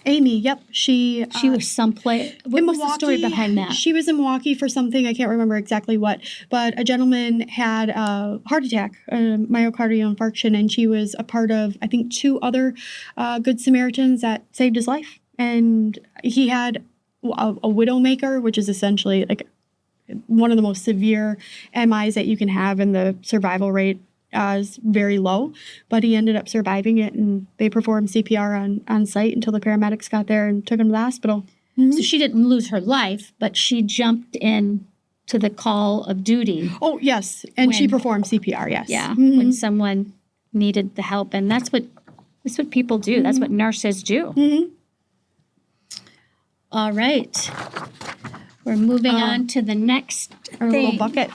Amy, yep. She was someplace. What was the story behind that? She was in Milwaukee for something. I can't remember exactly what. But a gentleman had a heart attack, a myocardial infarction, and she was a part of, I think, 2 other Good Samaritans that saved his life. And he had a widowmaker, which is essentially like one of the most severe MIs that you can have, and the survival rate is very low, but he ended up surviving it, and they performed CPR on site until the paramedics got there and took him to the hospital. So she didn't lose her life, but she jumped in to the call of duty. Oh, yes. And she performed CPR, yes. Yeah, when someone needed the help. And that's what people do. That's what nurses do. All right. We're moving on to the next Our little bucket.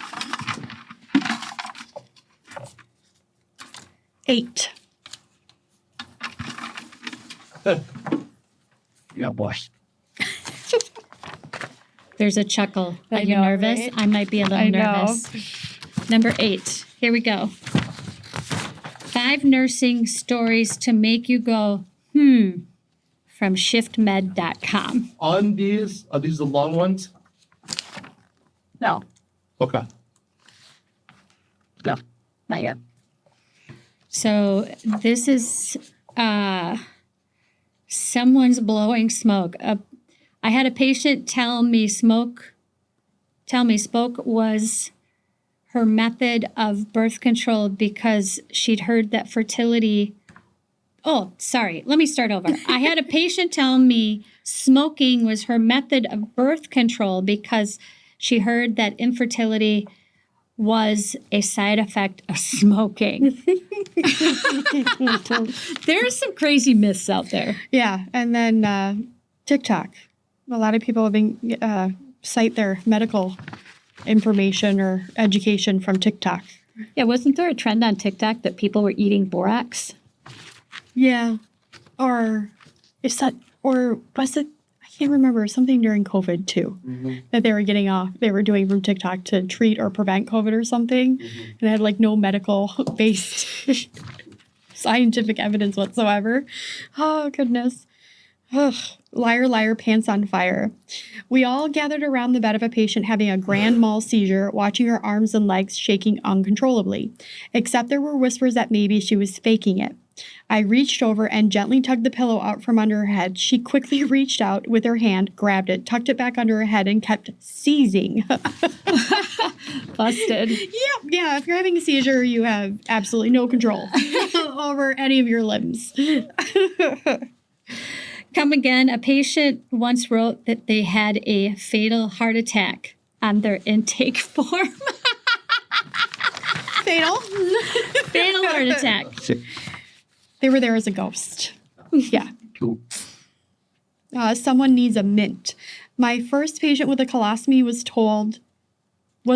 8. Yeah, boy. There's a chuckle. Are you nervous? right? I might be a little nervous. Number 8. Here we go. 5 nursing stories to make you go, from shiftmed.com. On these, are these the long ones? No, Okay. not yet. So this is someone's blowing smoke. I had a patient tell me smoke was her method of birth control because she'd heard that fertility. Oh, sorry. Let me start over. I had a patient tell me smoking was her method of birth control because she heard that infertility was a side effect of smoking. There's some crazy myths out there. Yeah, and then TikTok. A lot of people have been cite their medical information or education from TikTok. Yeah, wasn't there a trend on TikTok that people were eating borax? Yeah, or was it? I can't remember, something during COVID too, that they were getting off. They were doing from TikTok to treat or prevent COVID or something, and it had like no medical based scientific evidence whatsoever. Oh goodness. Ugh. Liar, liar, pants on fire. We all gathered around the bed of a patient having a grand mal seizure, watching her arms and legs shaking uncontrollably. Except there were whispers that maybe she was faking it. I reached over and gently tugged the pillow out from under her head. She quickly reached out with her hand, grabbed it, tucked it back under her head, and kept seizing. Busted. Yeah, if you're having a seizure, you have absolutely no control over any of your limbs. Come again, a patient once wrote that they had a fatal heart attack on their intake form. Fatal? Fatal heart attack. They were there as a ghost. Yeah. Cool. Someone needs a mint. My first patient with a colostomy was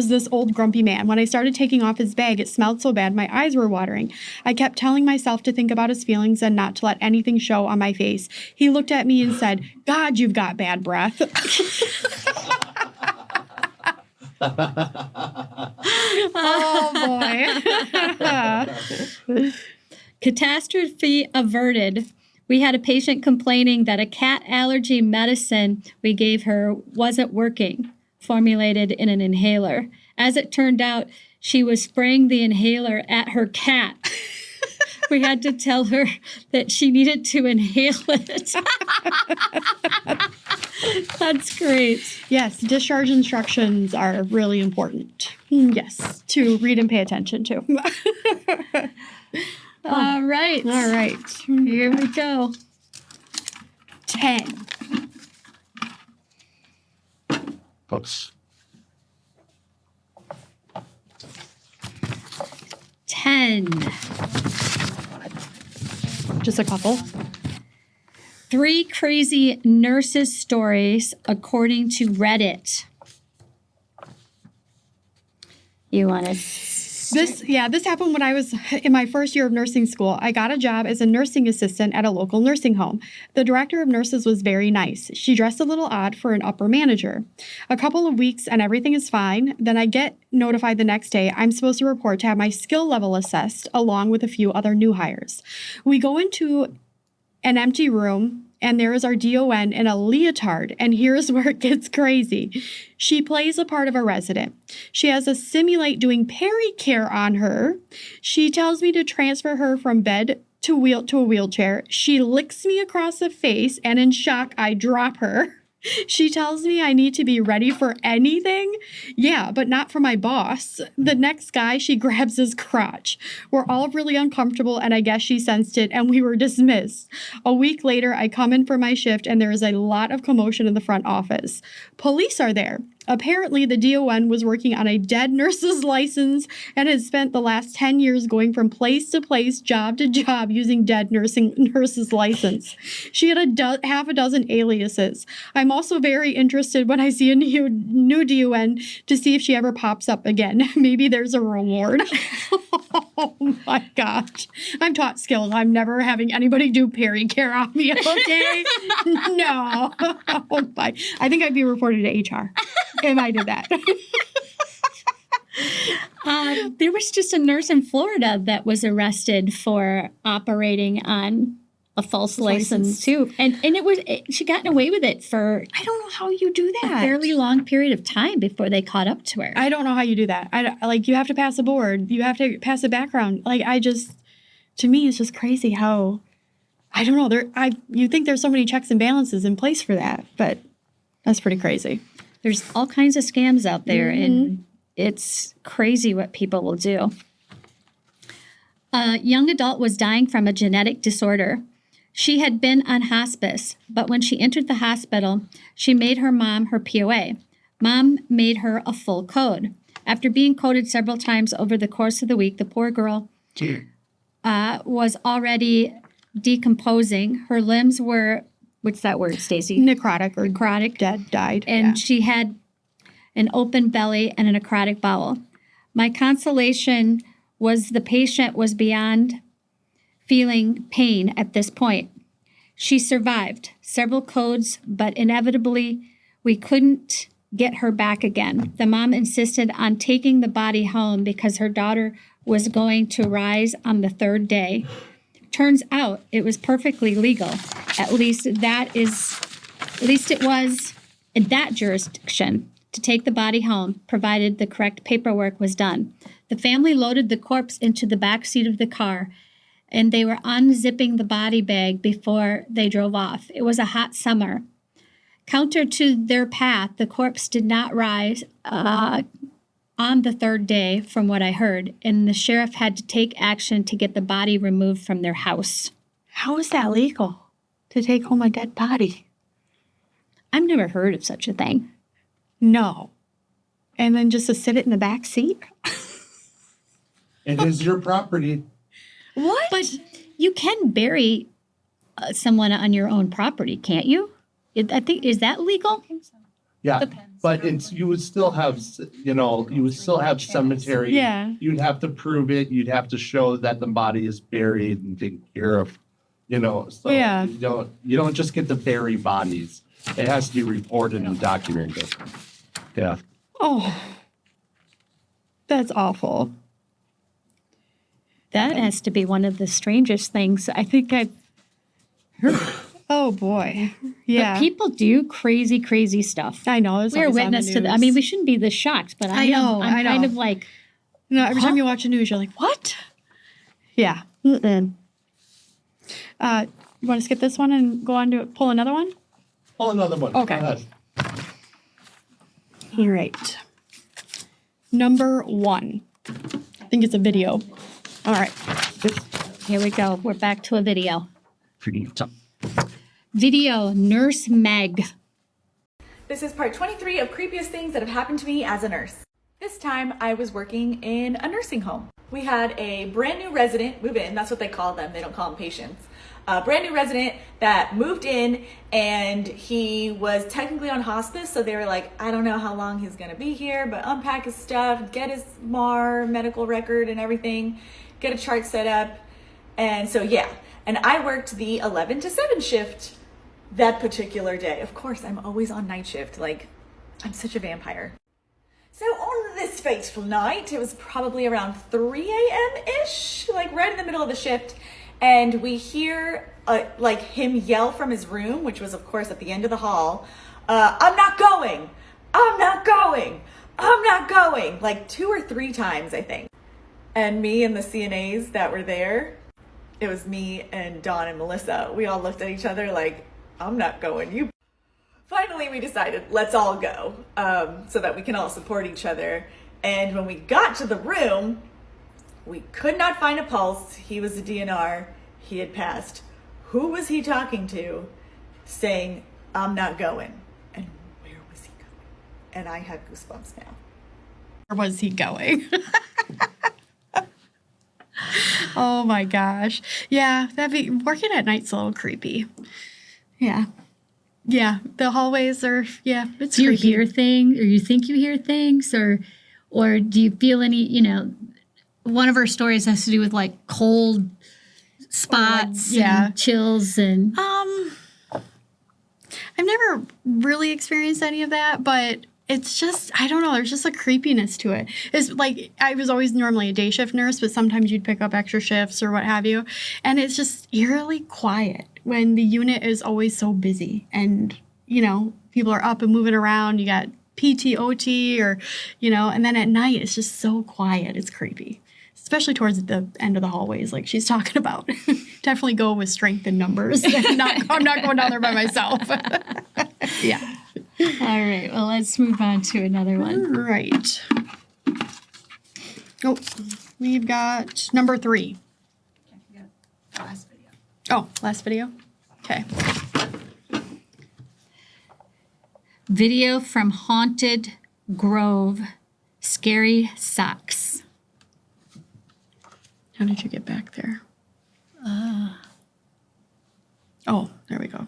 this old grumpy man. When I started taking off his bag, it smelled so bad my eyes were watering. I kept telling myself to think about his feelings and not to let anything show on my face. He looked at me and said, "God, you've got bad breath." Oh, boy. Catastrophe averted. We had a patient complaining that a cat allergy medicine we gave her wasn't working, formulated in an inhaler. As it turned out, she was spraying the inhaler at her cat. We had to tell her that she needed to inhale it. That's great. Yes, discharge instructions are really important. Yes, to read and pay attention to. All right. All right. Here we go. 10. Close. 10. Just a couple. 3 crazy nurses' stories according to Reddit. You want to This happened when I was in my first year of nursing school. I got a job as a nursing assistant at a local nursing home. The director of nurses was very nice. She dressed a little odd for an upper manager. A couple of weeks and everything is fine. Then I get notified the next day I'm supposed to report to have my skill level assessed along with a few other new hires. We go into an empty room, and there is our DON in a leotard, and here's where it gets crazy. She plays a part of a resident. She has us simulate doing pericare on her. She tells me to transfer her from bed to a wheelchair. She licks me across the face, and in shock, I drop her. She tells me I need to be ready for anything. Yeah, but not for my boss. The next guy, she grabs his crotch. We're all really uncomfortable, and I guess she sensed it, and we were dismissed. A week later, I come in for my shift, and there is a lot of commotion in the front office. Police are there. Apparently, the DON was working on a dead nurse's license and has spent the last 10 years going from place to place, job to job, using dead nurse's license. She had half a dozen aliases. I'm also very interested when I see a new DON to see if she ever pops up again. Maybe there's a reward. Oh my gosh. I'm taught skills. I'm never having anybody do pericare on me, okay? No. Oh my. I think I'd be reported to HR if I did that. There was just a nurse in Florida that was arrested for operating on a false license too, and she got away with it for I don't know how you do that. a fairly long period of time before they caught up to her. I don't know how you do that. You have to pass a board. You have to pass a background. To me, it's just crazy how, I don't know. You think there's so many checks and balances in place for that, but that's pretty crazy. There's all kinds of scams out there, and it's crazy what people will do. A young adult was dying from a genetic disorder. She had been on hospice, but when she entered the hospital, she made her mom her POA. Mom made her a full code. After being coded several times over the course of the week, the poor girl was already decomposing. Her limbs were, what's that word, Stacy? Necrotic. Dead, died. And she had an open belly and a necrotic bowel. My consolation was the patient was beyond feeling pain at this point. She survived several codes, but inevitably we couldn't get her back again. The mom insisted on taking the body home because her daughter was going to rise on the third day. Turns out it was perfectly legal. At least it was in that jurisdiction to take the body home, provided the correct paperwork was done. The family loaded the corpse into the back seat of the car, and they were unzipping the body bag before they drove off. It was a hot summer. Counter to their path, the corpse did not rise on the third day, from what I heard, and the sheriff had to take action to get the body removed from their house. How is that legal, to take home a dead body? I've never heard of such a thing. No. And then just to sit it in the back seat? It is your property. What? But you can bury someone on your own property, can't you? I think, is that legal? I think so. Yeah, but you would still have cemetery. Yeah. You'd have to prove it. You'd have to show that the body is buried and taken care of. So Yeah. you don't just get to bury bodies. It has to be reported and documented. Yeah. Oh, that's awful. That has to be one of the strangest things I think I've heard. Oh boy. Yeah. But people do crazy, crazy stuff. I know. We're a witness to that. I mean, we shouldn't be this shocked, but I'm kind of like, every time you watch the news, you're like, what? Yeah. You want to skip this one and go on to pull another one? Pull another one. Okay. Go ahead. All right. Number 1. I think it's a video. All right. here we go. We're back to a video. Video, Nurse Meg. This is part 23 of creepiest things that have happened to me as a nurse. This time I was working in a nursing home. we had a brand new resident move in. That's what they call them. They don't call them patients. A brand new resident that moved in, and he was technically on hospice. So they were like, I don't know how long he's going to be here, but unpack his stuff, get his MAR medical record and everything, get a chart set up. And so, yeah. And I worked the 11 to 7 shift that particular day. Of course, I'm always on night shift. Like, I'm such a vampire. So on this fateful night, it was probably around 3 a.m.-ish, like right in the middle of the shift. And we hear like him yell from his room, which was of course at the end of the hall, I'm not going, I'm not going, I'm not going, like 2 or 3 times, I think. And me and the CNAs that were there, it was me and Dawn and Melissa. We all looked at each other like, I'm not going, you. Finally, we decided, let's all go, so that we can all support each other. And when we got to the room, we could not find a pulse. He was a DNR. He had passed. Who was he talking to saying, I'm not going? And where was he going? And I have goosebumps now. Where was he going? Oh my gosh. Yeah, working at night's a little creepy. Yeah. Yeah, the hallways are, it's Do you creepy. hear things, or you think you hear things, or do you feel any, one of our stories has to do with like cold spots and chills and... I've never really experienced any of that, but it's just, I don't know, there's just a creepiness to it. It's like, I was always normally a day shift nurse, but sometimes you'd pick up extra shifts or what have you. And it's just eerily quiet when the unit is always so busy and, people are up and moving around. You got PT, OT, or, and then at night it's just so quiet. It's creepy, especially towards the end of the hallways, like she's talking about. Definitely go with strength in numbers. I'm not going down there by myself. Yeah. All right, well, let's move on to another one. Right. Oh, we've got number 3. Last video. Oh, last video? Okay. Video from Haunted Grove, Scary Socks. How did you get back there? Oh, there we go.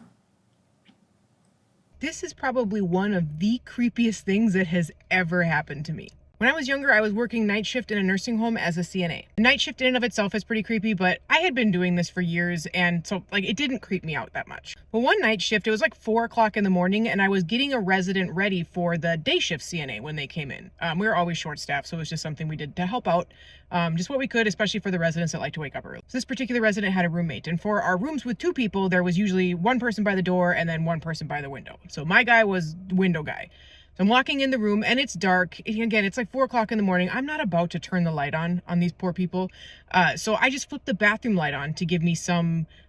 This is probably one of the creepiest things that has ever happened to me. When I was younger, I was working night shift in a nursing home as a CNA. Night shift in and of itself is pretty creepy, but I had been doing this for years, and so it didn't creep me out that much. But one night shift, it was like 4 o'clock in the morning, and I was getting a resident ready for the day shift CNA when they came in. We were always short-staffed, so it was just something we did to help out, just what we could, especially for the residents that like to wake up early. So this particular resident had a roommate, and for our rooms with 2 people, there was usually one person by the door and then one person by the window. So my guy was the window guy. So I'm walking in the room and it's dark. Again, it's like 4 o'clock in the morning. I'm not about to turn the light on these poor people. So I just flipped the bathroom light on to give me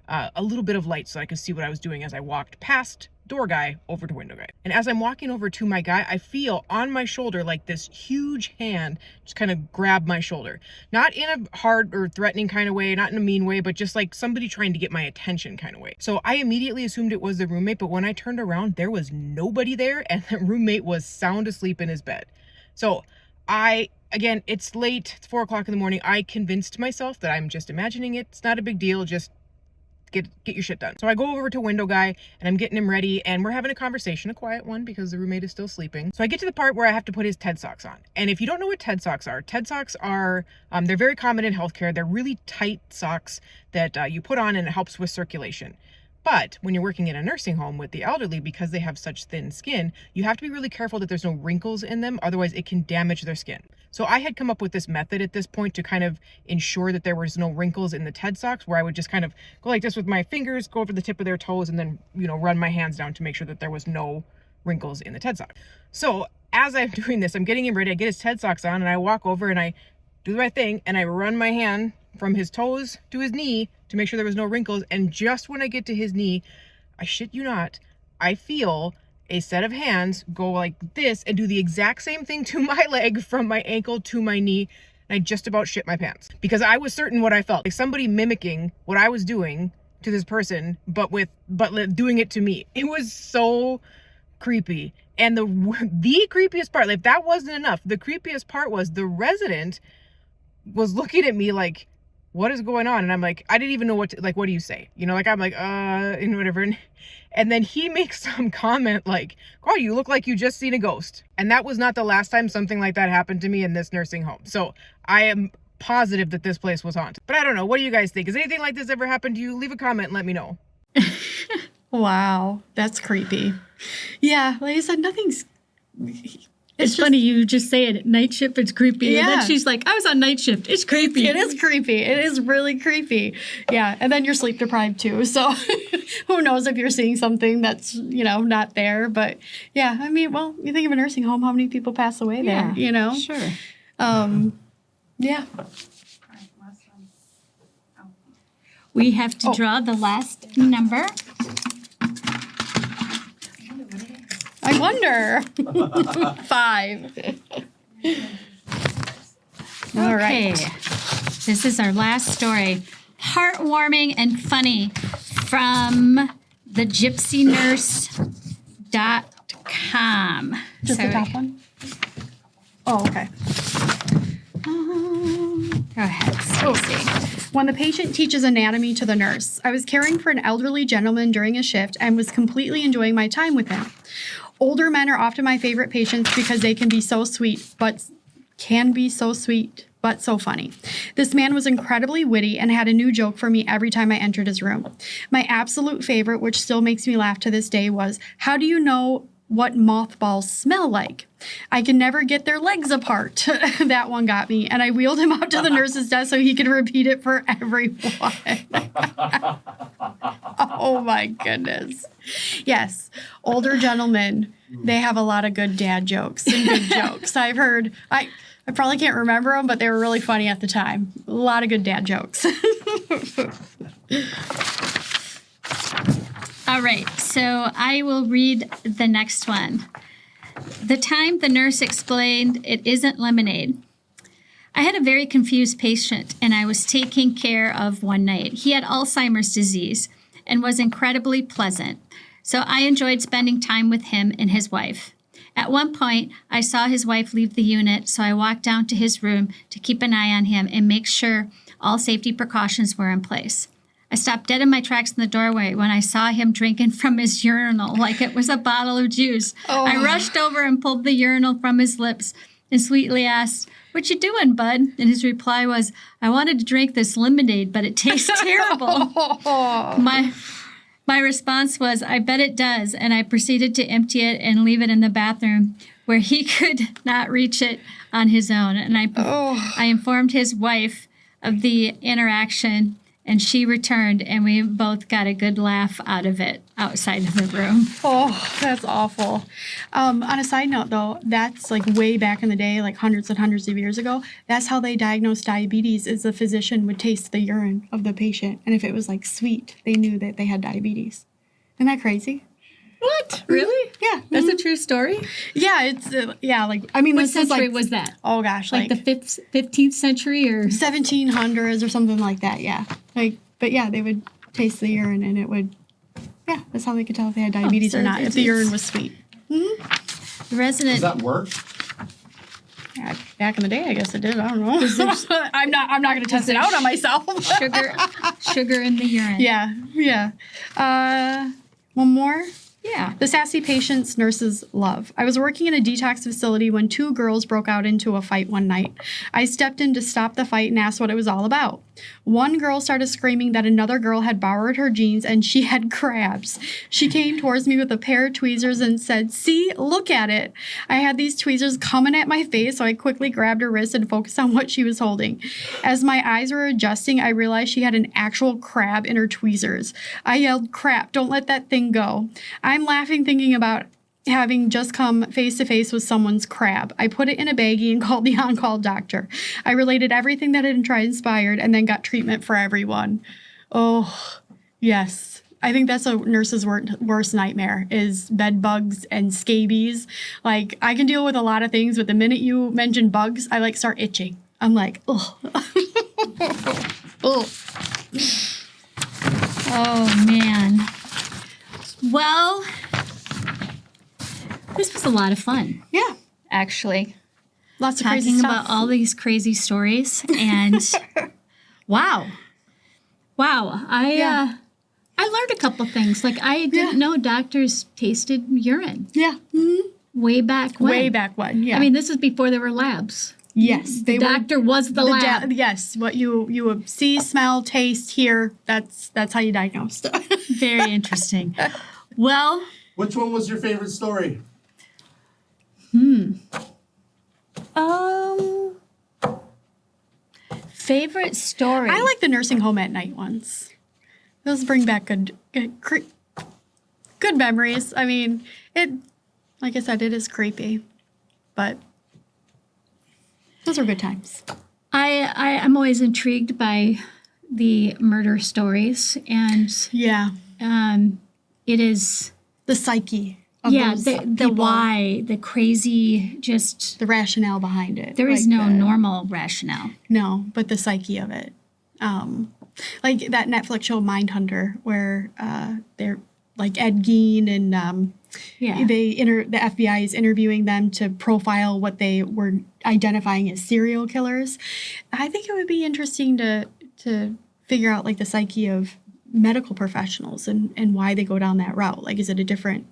a little bit of light so I could see what I was doing as I walked past door guy over to window guy. And as I'm walking over to my guy, I feel on my shoulder like this huge hand just kind of grab my shoulder. Not in a hard or threatening kind of way, not in a mean way, but just like somebody trying to get my attention kind of way. So I immediately assumed it was the roommate, but when I turned around, there was nobody there and the roommate was sound asleep in his bed. So again, it's late, it's 4 o'clock in the morning. I convinced myself that I'm just imagining it. It's not a big deal, just get your shit done. So I go over to window guy and I'm getting him ready and we're having a conversation, a quiet one because the roommate is still sleeping. So I get to the part where I have to put his TED socks on. And if you don't know what TED socks are they're very common in healthcare. They're really tight socks that you put on and it helps with circulation. But when you're working in a nursing home with the elderly, because they have such thin skin, you have to be really careful that there's no wrinkles in them. Otherwise, it can damage their skin. So I had come up with this method at this point to kind of ensure that there was no wrinkles in the TED socks, where I would just kind of go like this with my fingers, go over the tip of their toes, and then, run my hands down to make sure that there was no wrinkles in the TED sock. So as I'm doing this, I'm getting him ready. I get his TED socks on and I walk over and I do the right thing and I run my hand from his toes to his knee to make sure there was no wrinkles. And just when I get to his knee, I shit you not, I feel a set of hands go like this and do the exact same thing to my leg from my ankle to my knee. And I just about shit my pants because I was certain what I felt. Like somebody mimicking what I was doing to this person, but doing it to me. It was so creepy. And the creepiest part, like if that wasn't enough, the creepiest part was the resident was looking at me like, what is going on? And I'm like, I didn't even know what to, like, what do you say? You know, like, I'm like, and whatever. And then he makes some comment like, oh, you look like you just seen a ghost. And that was not the last time something like that happened to me in this nursing home. So I am positive that this place was haunted. But I don't know. What do you guys think? Has anything like this ever happened to you? Leave a comment and let me know. Wow, that's creepy. Yeah, like I said, nothing's... It's funny you just say it. Night shift, it's creepy. Yeah. And then she's like, I was on night shift. It's creepy. It is creepy. It is really creepy. Yeah, and then you're sleep deprived too. So who knows if you're seeing something that's, not there. But yeah, I mean, well, you think of a nursing home, how many people pass away there, Sure. Yeah. We have to draw the last number. I wonder. 5. All Okay. right. This is our last story. Heartwarming and funny from thegypsynurse.com. Just the top one? Oh, okay. Go ahead, Stacy. When the patient teaches anatomy to the nurse, I was caring for an elderly gentleman during a shift and was completely enjoying my time with him. Older men are often my favorite patients because they can be so sweet, but so funny. This man was incredibly witty and had a new joke for me every time I entered his room. My absolute favorite, which still makes me laugh to this day, was, how do you know what mothballs smell like? I can never get their legs apart. That one got me, and I wheeled him out to the nurse's desk so he could repeat it for everyone. Oh my goodness. Yes, older gentlemen, they have a lot of good dad jokes and good jokes. I've heard, I probably can't remember them, but they were really funny at the time. A lot of good dad jokes. All right, so I will read the next one. The time the nurse explained it isn't lemonade. I had a very confused patient, and I was taking care of one night. He had Alzheimer's disease and was incredibly pleasant, so I enjoyed spending time with him and his wife. At one point, I saw his wife leave the unit, so I walked down to his room to keep an eye on him and make sure all safety precautions were in place. I stopped dead in my tracks in the doorway when I saw him drinking from his urinal like it was a bottle of juice. Oh. I rushed over and pulled the urinal from his lips and sweetly asked, "What you doing, bud?" And his reply was, "I wanted to drink this lemonade, but it tastes terrible." My response was, "I bet it does," and I proceeded to empty it and leave it in the bathroom where he could not reach it on his own. And I informed his wife of the interaction, and she returned, and we both got a good laugh out of it outside of the room. Oh, that's awful. On a side note, though, that's like way back in the day, like hundreds and hundreds of years ago. That's how they diagnosed diabetes, is the physician would taste the urine of the patient. And if it was like sweet, they knew that they had diabetes. Isn't that crazy? What? Really? Yeah. That's a true story? Yeah, it's, like, I mean, What this is century like, was that? oh gosh, Like the 15th century or? 1700s or something like that, yeah. But yeah, they would taste the urine and it would, yeah, that's how they could tell if they had diabetes so or not, if the urine was sweet. The resident. Does that work? Yeah, back in the day, I guess it did. I don't know. I'm not going to test it out on myself. sugar in the urine. Yeah. One more. Yeah. The sassy patients nurses love. I was working in a detox facility when 2 girls broke out into a fight one night. I stepped in to stop the fight and asked what it was all about. One girl started screaming that another girl had borrowed her jeans and she had crabs. She came towards me with a pair of tweezers and said, "See, look at it." I had these tweezers coming at my face, so I quickly grabbed her wrist and focused on what she was holding. As my eyes were adjusting, I realized she had an actual crab in her tweezers. I yelled, "Crap, don't let that thing go." I'm laughing thinking about having just come face to face with someone's crab. I put it in a baggie and called the on-call doctor. I related everything that had transpired and then got treatment for everyone. Oh, yes. I think that's a nurse's worst nightmare is bed bugs and scabies. Like, I can deal with a lot of things, but the minute you mention bugs, I start itching. I'm like, ugh. Ugh. Oh, man. Well, this was a lot of fun. Yeah. Actually. Lots of crazy talking stuff. about all these crazy stories. And wow. I learned a couple things. Like I didn't know doctors tasted urine. Yeah. Way back when. Way back when. Yeah. I mean, this is before there were labs. yes. The doctor was the lab. yes. What you would see, smell, taste, hear. That's how you diagnosed. Very interesting. Well, Which one was your favorite story? favorite story. I like the nursing home at night ones. Those bring back good memories. I mean, like I said, it is creepy, but those are good times. I'm always intrigued by the murder stories, and Yeah. it is The psyche of those the people, why, the crazy, just the rationale behind it. there is like no the- normal rationale. No, but the psyche of it. Like that Netflix show Mindhunter, where they're like Ed Gein and Yeah. the FBI is interviewing them to profile what they were identifying as serial killers. I think it would be interesting to figure out like the psyche of medical professionals and why they go down that route. Like, is it a different,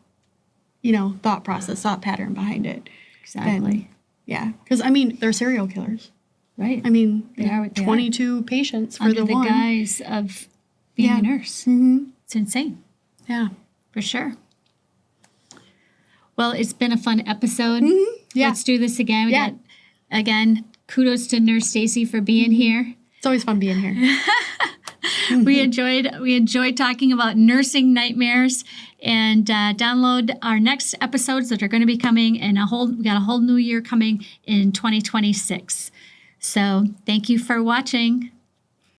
thought process, thought pattern behind it? Exactly. Yeah, because I mean, they're serial killers. Right. I mean, They are what they are. 22 patients for Under the the one. guise of being Yeah. a nurse. Mm-hmm. It's insane, Yeah. for sure. Well, it's been a fun episode. Yeah. Let's do this again. Yeah. Again, kudos to Nurse Stacy for being here. It's always fun being here. We enjoyed talking about nursing nightmares, and download our next episodes that are going to be coming, and we got a whole new year coming in 2026. So thank you for watching.